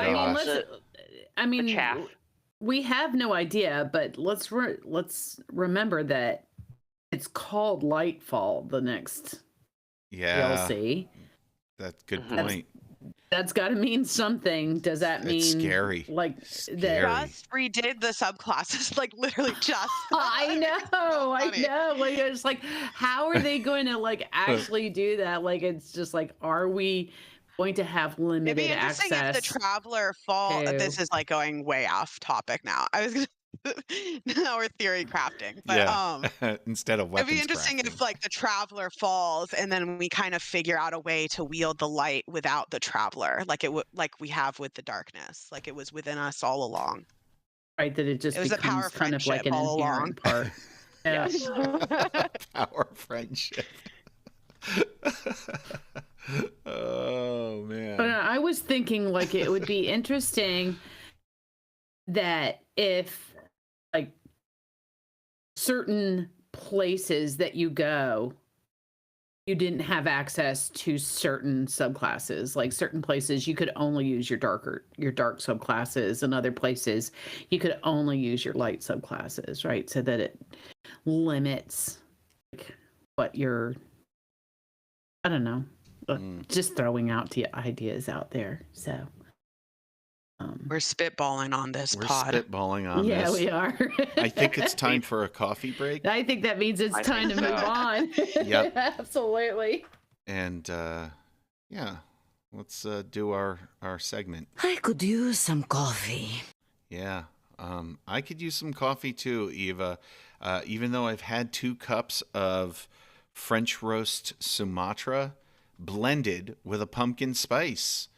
I mean, we have no idea, but let's remember that it's called Lightfall, the next DLC. That's a good point. That's got to mean something. Does that mean scary? Like scary. Just redid the subclasses, like literally just. I know. Like it's like, how are they going to like actually do that? Like it's just like, are we going to have It'd be limited interesting if the access traveler fall. to. This is like going way off topic now. I was gonna now we're theory crafting, but Instead of it'd be weapons interesting crafting. if like the traveler falls and then we kind of figure out a way to wield the light without the traveler, like like we have with the darkness, like it was within us all along. Right, that it just It was the power becomes of kind of like friendship an all inherent along. part. Yeah. Yes. Power of friendship. Oh man. But I was thinking like it would be interesting that if like certain places that you go, you didn't have access to certain subclasses. Like certain places you could only use your dark subclasses, and other places you could only use your light subclasses, right? So that it limits like what you're, I don't know, just throwing out the ideas out there. So We're spitballing on this pod. Spitballing on yeah, this. we are. I think it's time for a coffee break. I think that means it's I time to think move so. on. Yep. Absolutely. And yeah, let's do our segment. I could use some coffee. Yeah, I could use some coffee too, Eva. Even though I've had 2 cups of French roast Sumatra blended with a pumpkin spice.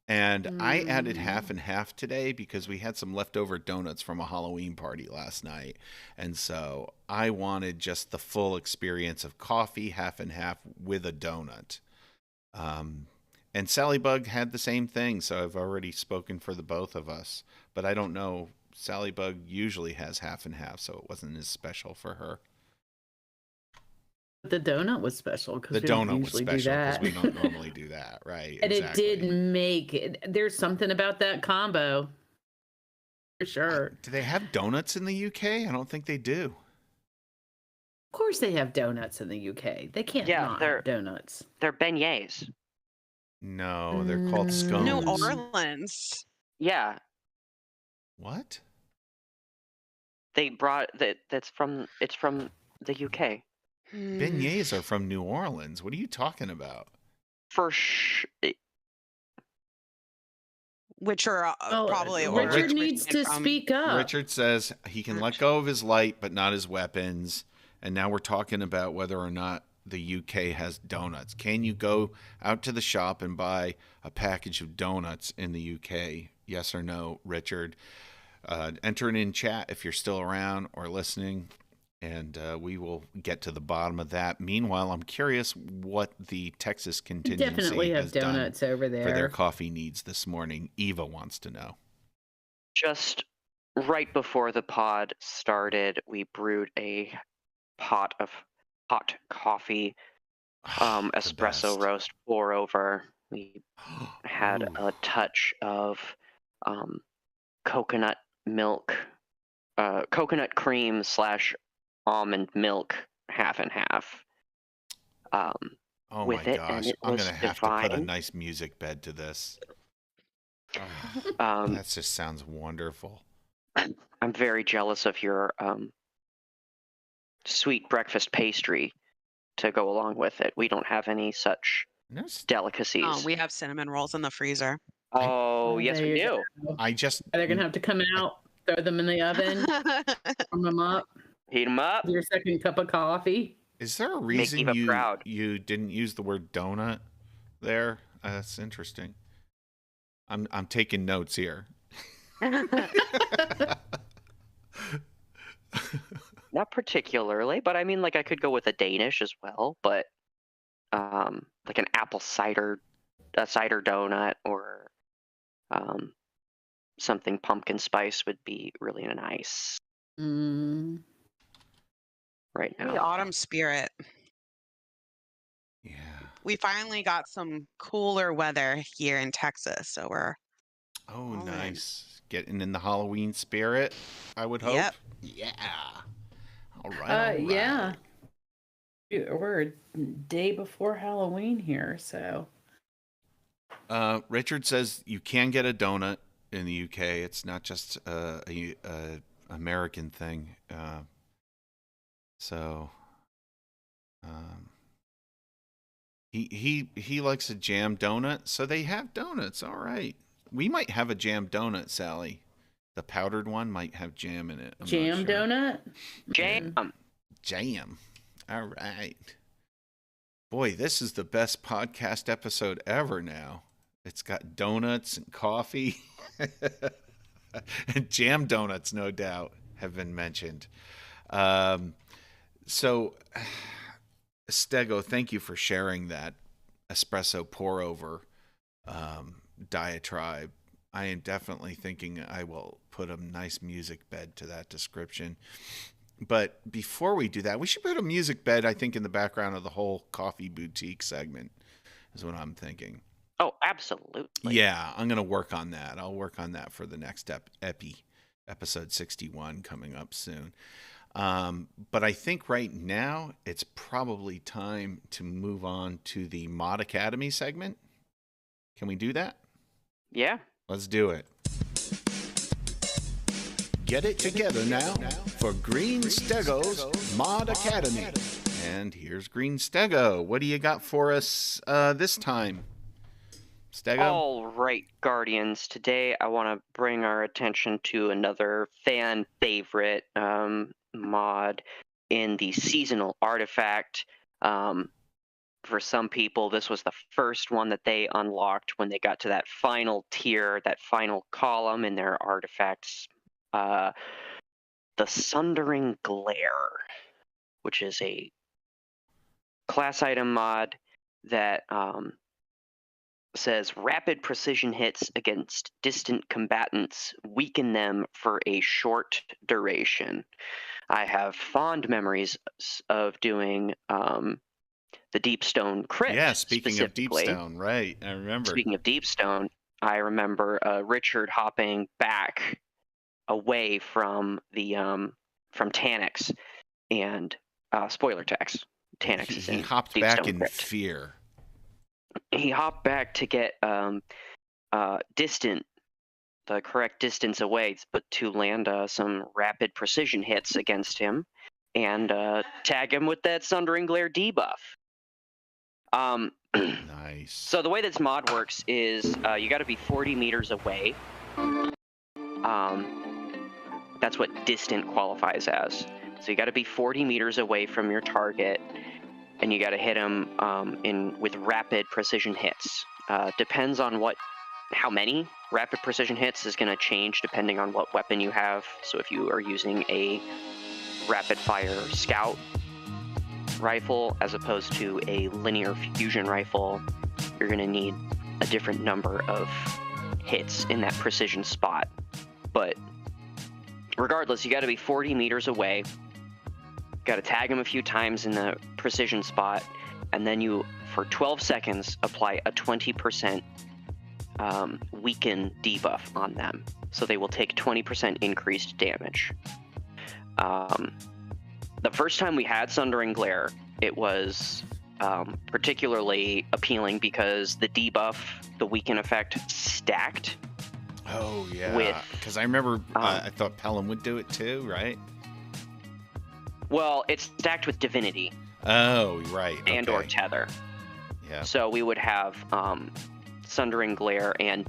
And I added half and half today because we had some leftover donuts from a Halloween party last night. And so I wanted just the full experience of coffee, half and half with a donut. And Sally Bug had the same thing. So I've already spoken for the both of us. But I don't know. Sally Bug usually has half and half, so it wasn't as special for her. The donut was special The because we donut don't was usually do special that. because we don't normally do that, right? And exactly. it did make it. There's something about that combo, for sure. Do they have donuts in the UK? I don't think they do. Of course, they have donuts in the UK. They can't Yeah, not they're- have donuts. They're beignets. No, they're called scones. New Orleans. Yeah, What? they brought that. It's from the UK. Beignets are from New Orleans. What are you talking about? For sure. Which are probably Richard Richard needs to from- speak up. Richard says he can let go of his light, but not his weapons. And now we're talking about whether or not the UK has donuts. Can you go out to the shop and buy a package of donuts in the UK? Yes or no, Richard? Enter it in chat if you're still around or listening, and we will get to the bottom of that. Meanwhile, I'm curious what the Texas contingency Definitely have has done donuts over for their there. coffee needs this morning. Eva wants to know. Just right before the pod started, we brewed a pot of hot coffee, The espresso best. roast pour over. We had Ooh. a touch of coconut milk, coconut cream / almond milk, half and half. Oh with my it, gosh, and it I'm was gonna have to put a divine. nice music bed to this. Um, That just sounds wonderful. I'm very jealous of your sweet breakfast pastry to go along with it. We don't have any such There's- delicacies. Oh, we have cinnamon rolls in the freezer. Oh, yes, there we you do. I just They're gonna have to come out, throw them in the oven, warm them up, Heat them up. your second cup of coffee. Is there a Make reason Eva proud. you didn't use the word donut there? That's interesting. I'm taking notes here. Not particularly, but I mean, like I could go with a Danish as well, but like an apple cider, a cider donut, or something pumpkin spice would be really nice Mm. right Maybe now. autumn spirit. Yeah. We finally got some cooler weather here in Texas, so we're Oh, All in. nice. Getting in the Halloween spirit, I would hope. Yep. Yeah. All right. All right. Yeah. We're a day before Halloween here, so. Richard says you can get a donut in the UK. It's not just a American thing. So He likes a jam donut, so they have donuts. All right. We might have a jam donut, Sally. The powdered one might have jam in it. I'm Jam not sure. donut? Jam. Jam. All right. Boy, this is the best podcast episode ever now. It's got donuts and coffee. And jam donuts, no doubt, have been mentioned. So, Stego, thank you for sharing that espresso pour over diatribe. I am definitely thinking I will put a nice music bed to that description. But before we do that, we should put a music bed, I think, in the background of the whole coffee boutique segment, is what I'm thinking. Oh, absolutely. Yeah, I'm going to work on that. I'll work on that for the next episode 61 coming up soon. But I think right now it's probably time to move on to the Mod Academy segment. Can we do that? Yeah. Let's do it. Get it together now for Greenstego's Mod Academy. And here's Greenstego. What do you got for us this time? Stego? All right, Guardians. Today I want to bring our attention to another fan favorite mod in the seasonal artifact. For some people, this was the first one that they unlocked when they got to that final tier, that final column in their artifacts. The Sundering Glare, which is a class item mod that says rapid precision hits against distant combatants weaken them for a short duration. I have fond memories of doing the Deepstone crit. Yeah, speaking of Deepstone, right. I remember. Speaking of Deepstone, I remember Richard hopping back away from the from Taniks and spoiler text. Taniks is in he hopped Deepstone back in crit. fear. He hopped back to get distant, the correct distance away, but to land some rapid precision hits against him and tag him with that Sundering Glare debuff. Nice. So the way this mod works is you got to be 40 meters away. That's what distant qualifies as. So you got to be 40 meters away from your target, and you got to hit him with rapid precision hits. Depends on how many rapid precision hits is going to change depending on what weapon you have. So if you are using a rapid fire scout rifle as opposed to a linear fusion rifle, you're going to need a different number of hits in that precision spot. But regardless, you got to be 40 meters away. Got to tag him a few times in the precision spot, and then you, for 12 seconds, apply a 20% weaken debuff on them. So they will take 20% increased damage. The first time we had Sundering Glare, it was particularly appealing because the debuff, the weaken effect, stacked. Oh, yeah. Because I remember I thought Pelham would do it too, right? Well, it's stacked with Divinity. Oh, right. And or Tether. Yeah. So we would have Sundering Glare and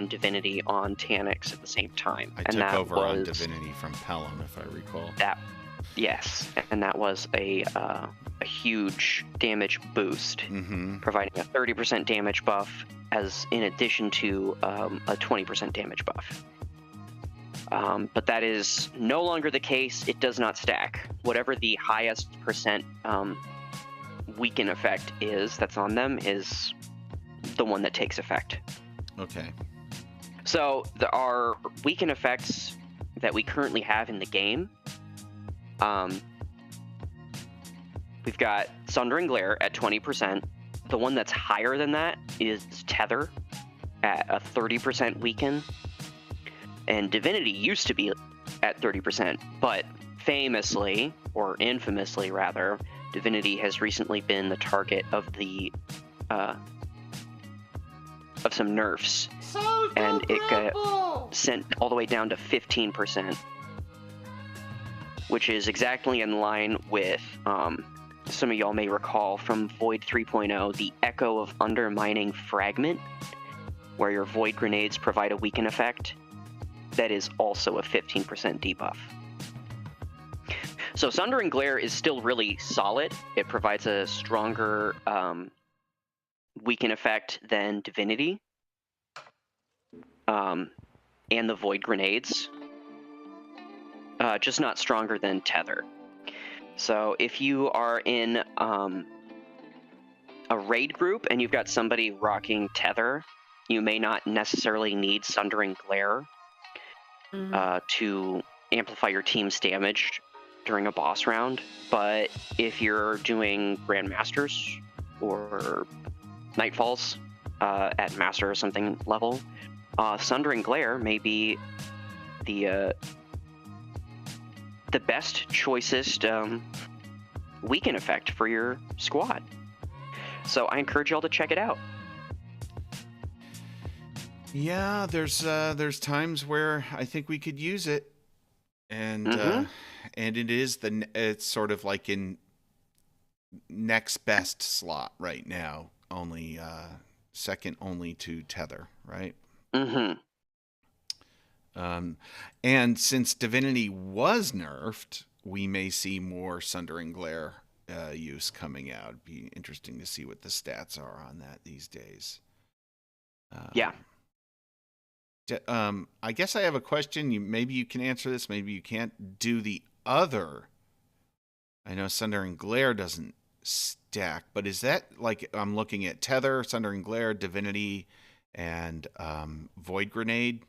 Divinity on Taniks at the same time. I took over on Divinity from Pelham, if I recall. Yes, and that was a huge damage boost, providing a 30% damage buff as in addition to a 20% damage buff. But that is no longer the case. It does not stack. Whatever the highest percent weaken effect is that's on them is the one that takes effect. Okay. So there are weaken effects that we currently have in the game. We've got Sundering Glare at 20%. The one that's higher than that is Tether at a 30% weaken. And Divinity used to be at 30%, but famously, or infamously rather, Divinity has recently been the target of the of some nerfs, and it got sent all the way down to 15%, which is exactly in line with some of y'all may recall from Void 3.0, the Echo of Undermining Fragment, where your Void grenades provide a weaken effect. That is also a 15% debuff. So Sundering Glare is still really solid. It provides a stronger weaken effect than Divinity and the Void grenades, just not stronger than Tether. So if you are in a raid group and you've got somebody rocking Tether, you may not necessarily need Sundering Glare to amplify your team's damage during a boss round. But if you're doing Grandmasters or Nightfalls at Master or something level, Sundering Glare may be the best, choicest weaken effect for your squad. So I encourage y'all to check it out. Yeah, there's times where I think we could use it, and it's sort of like in next best slot right now, only second only to Tether, right? And since Divinity was nerfed, we may see more Sundering Glare use coming out. It'd be interesting to see what the stats are on that these days. Yeah. I guess I have a question. Maybe you can answer this. Maybe you can't. Do the other? I know Sundering Glare doesn't stack, but is that like I'm looking at Tether, Sundering Glare, Divinity, and Void Grenade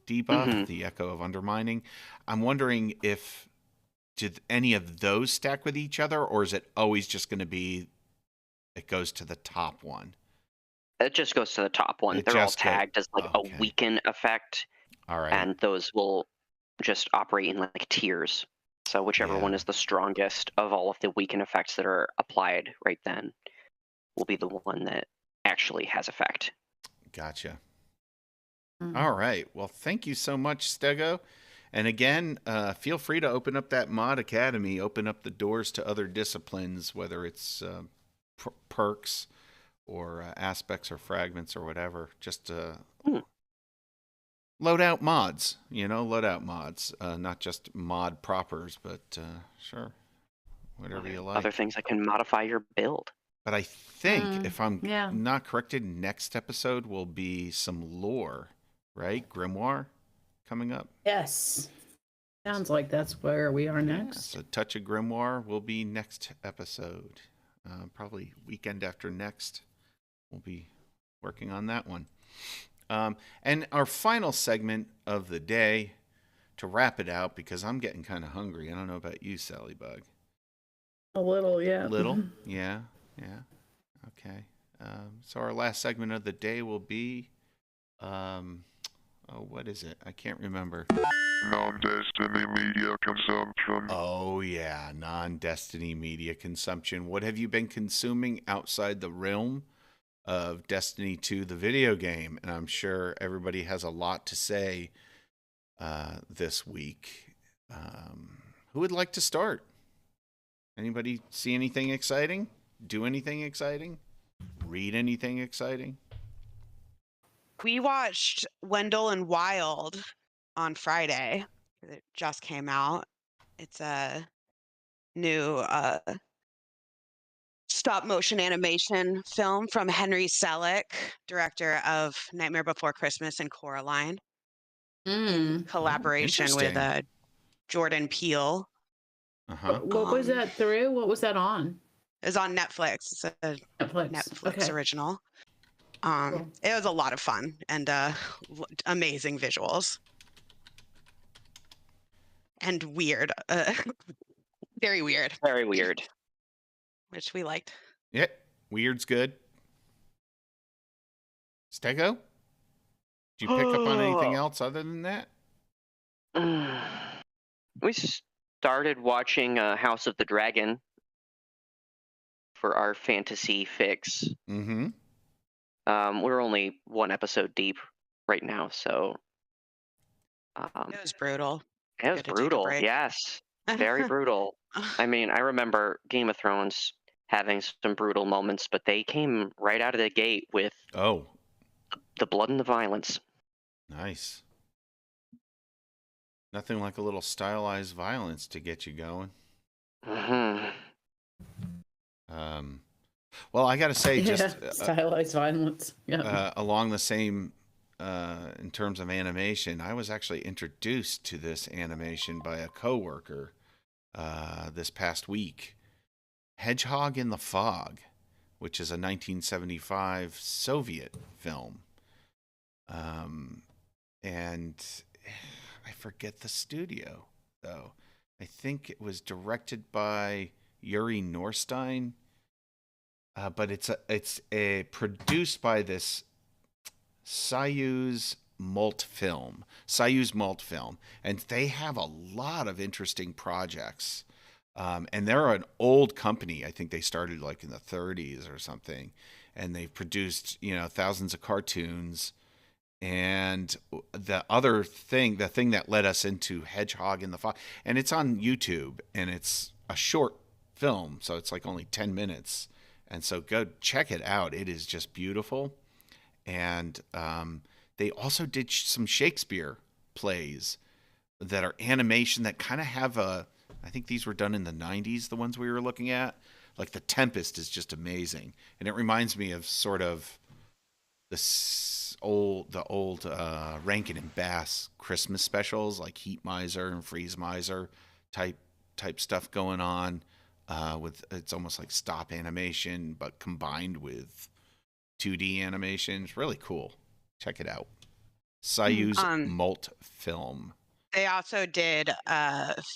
debuff, the Echo of Undermining? I'm wondering if did any of those stack with each other, or is it always just going to be it goes to the top one? It just goes to the top one. They're all tagged as like a weaken effect. All right. And those will just operate in like tiers. So whichever one is the strongest of all of the weaken effects that are applied right then will be the one that actually has effect. Gotcha. All right. Well, thank you so much, Stego. And again, feel free to open up that mod academy, open up the doors to other disciplines, whether it's perks or aspects or fragments or whatever. Just load out mods, not just mod propers, but sure, whatever you like. Other things that can modify your build. But I think, if I'm not corrected, next episode will be some lore, right? Grimoire coming up. Yes. Sounds like that's where we are next. So Touch of Grimoire will be next episode. Probably weekend after next. We'll be working on that one. And our final segment of the day, to wrap it out, because I'm getting kind of hungry. I don't know about you, Sally Bug. A little, yeah. Little? Yeah. Okay. So our last segment of the day will be, what is it? I can't remember. Non-Destiny media consumption. Oh, yeah. Non-Destiny media consumption. What have you been consuming outside the realm of Destiny 2, the video game? And I'm sure everybody has a lot to say this week. Who would like to start? Anybody see anything exciting? Do anything exciting? Read anything exciting? We watched Wendell and Wild on Friday. It just came out. It's a new stop motion animation film from Henry Selick, director of Nightmare Before Christmas and Coraline, in collaboration with Jordan Peele. What was that through? What was that on? It was on Netflix. It's a Netflix original. Cool. It was a lot of fun and amazing visuals. And weird. Very weird. Very weird. Which we liked. Yeah, weird's good. Stego? Did you pick up on anything else other than that? We started watching House of the Dragon for our fantasy fix. Mm-hmm. We're only one episode deep right now, so... it was brutal. It was brutal, yes. Very brutal. I mean, I remember Game of Thrones having some brutal moments, but they came right out of the gate with Oh, the blood and the violence. nice. Nothing like a little stylized violence to get you going. Hmm. Well, I got to say, just stylized violence. Yeah. along the same, in terms of animation, I was actually introduced to this animation by a coworker this past week. Hedgehog in the Fog, which is a 1975 Soviet film. And I forget the studio, though. I think it was directed by Yuri Norstein, but it's produced by this Soyuz Mult Film, and they have a lot of interesting projects. And they're an old company. I think they started like in the 30s or something, and they've produced thousands of cartoons. And the thing that led us into Hedgehog in the Fog, and it's on YouTube, and it's a short film, so it's like only 10 minutes. And so go check it out. It is just beautiful. And they also did some Shakespeare plays that are animation that kind of have I think these were done in the 90s, the ones we were looking at. Like The Tempest is just amazing. And it reminds me of sort of the old Rankin and Bass Christmas specials, like Heat Miser and Freeze Miser type stuff going on. With it's almost like stop animation, but combined with 2D animation. It's really cool. Check it out. Soyuz Mult Film. They also did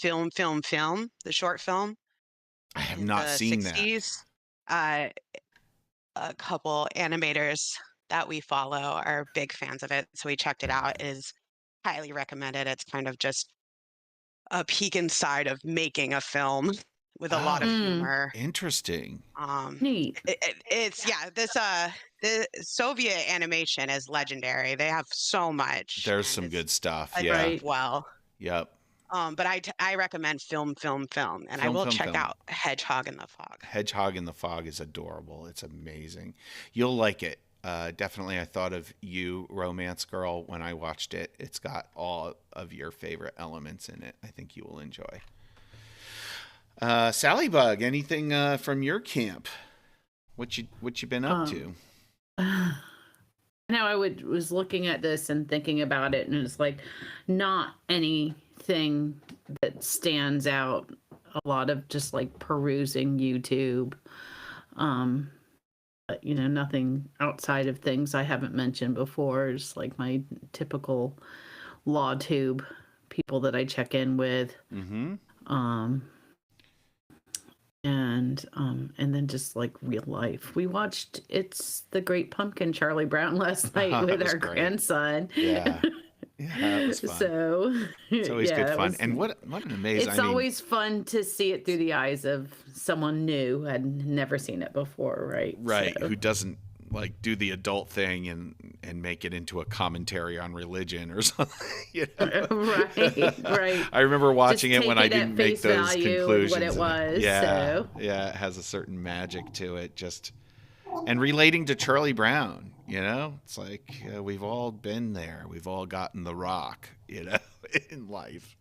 Film, the short film. I have not seen 60s. That. A couple animators that we follow are big fans of it, so we checked it out. It is highly recommended. It's kind of just a peek inside of making a film with a lot of humor. Interesting. Neat. It's the Soviet animation is legendary. They have so much. There's some good stuff. Yeah. Right. Well. Yep. But I recommend film, and I will check out Hedgehog in the Fog. Hedgehog in the Fog is adorable. It's amazing. You'll like it. Definitely, I thought of you, Romance Girl, when I watched it. It's got all of your favorite elements in it. I think you will enjoy. Sally Bug, anything from your camp? What you been up to? Now I was looking at this and thinking about it, and it's like not anything that stands out. A lot of just like perusing YouTube. But, nothing outside of things I haven't mentioned before. Just like my typical law tube people that I check in with. Mm-hmm. And then just like real life. We watched It's the Great Pumpkin, Charlie Brown, last night with our grandson. Yeah. Yeah, that was fun. So it's always good fun. And what an amazing... It's always fun to see it through the eyes of someone new who had never seen it before, right? Right, so. Who doesn't like do the adult thing and make it into a commentary on religion or something. Right. I remember watching it when I didn't make those conclusions. What it was. Yeah, it has a certain magic to it. And relating to Charlie Brown, it's like we've all been there. We've all gotten the rock, in life.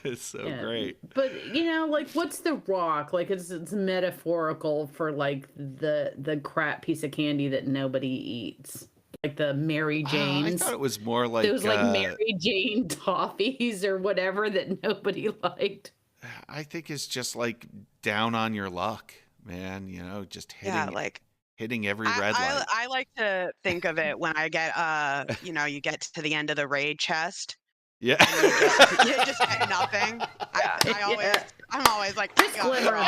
It's so great. But like, what's the rock? Like, it's metaphorical for like the crap piece of candy that nobody eats, like the Mary Janes. I thought it was more like those like Mary Jane toffees or whatever that nobody liked. I think it's just like down on your luck, man. Just hitting every red light. I like to think of it when I get, you get to the end of the raid chest. Yeah. You just get nothing. I'm always like, just glimmer.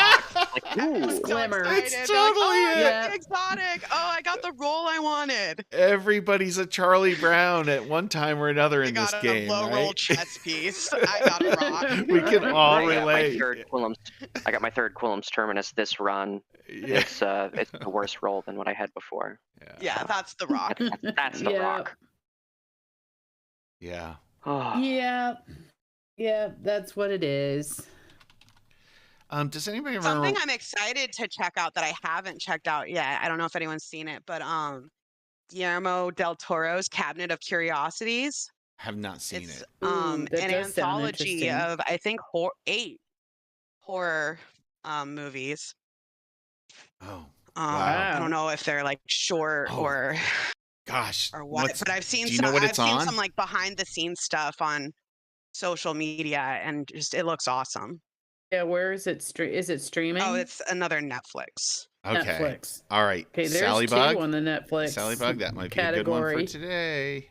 Just glimmer. It's totally it. Exotic. Oh, I got the role I wanted. Everybody's a Charlie Brown at one time or another in this game. I got a low roll chess piece. I got a rock. We can all relate. I got my third Quillam's Terminus this run. Yeah. It's the worse roll than what I had before. Yeah, that's the rock. That's the rock. Yeah. Yeah, that's what it is. Does anybody ever Something I'm excited to check out that I haven't checked out yet. I don't know if anyone's seen it, but Guillermo del Toro's Cabinet of Curiosities. have not seen It's it? Ooh, that an does sound anthology interesting. of I think 8 horror movies. Oh, I Wow. don't know if they're like short Oh, or gosh. what, but I've seen do you some. know what I've it's seen on? some like behind the scenes stuff on social media, and just it looks awesome. Yeah, where is it? Is it streaming? Oh, it's another Netflix. Okay. Netflix. All right. Okay, there's Sally 2 Bug. on the Netflix Sally Bug, that might be a category. good one for today.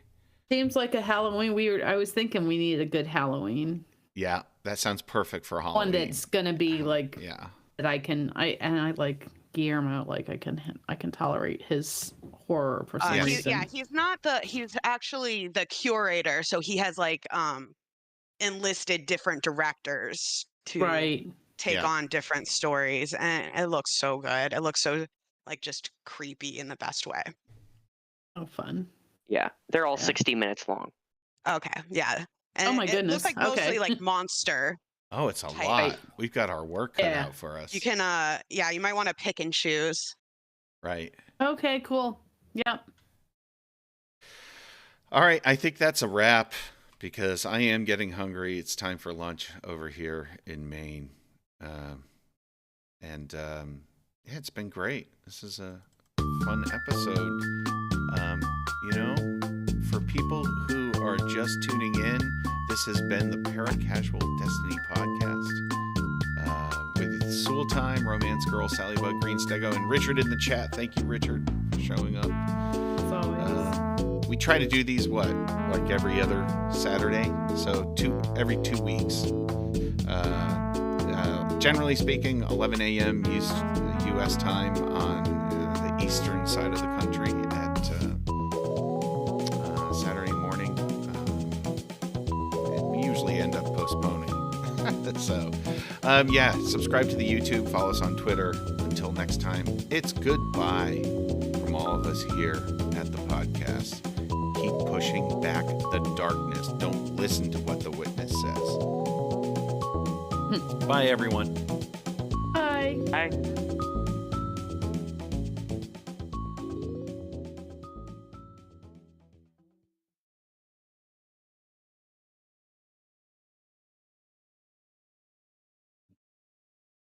Seems like a Halloween. I was thinking we needed a good Halloween. Yeah, that sounds perfect for Halloween. One that's gonna be like Yeah. that I like Guillermo. Like I can tolerate his horror for some reason. He's actually the curator, so he has like enlisted different directors to Right. take on different stories, and it looks so good. It looks so like just creepy in the best way. Oh, fun. Yeah, they're all 60 minutes long. Okay, yeah. And Oh my it goodness. looks like mostly like monster. Oh, it's a Type. lot. We've got our work cut Yeah. out for us. You can you might want to pick and choose. Right. Okay, cool. Yep. All right, I think that's a wrap because I am getting hungry. It's time for lunch over here in Maine. Yeah, it's been great. This is a fun episode. For people who are just tuning in, this has been the Paracasual Destiny podcast with Soultime, Romance Girl, Sally Bug, Greenstego, and Richard in the chat. Thank you, Richard, for showing up. As always. We try to do these like every other Saturday, so every 2 weeks. Generally speaking, 11 a.m. U.S. time on the eastern side of the country at Saturday morning. And we usually end up postponing. So, subscribe to the YouTube, follow us on Twitter. Until next time, it's goodbye from all of us here at the podcast. Keep pushing back the darkness. Don't listen to what the witness says. Bye, everyone. Bye. Bye.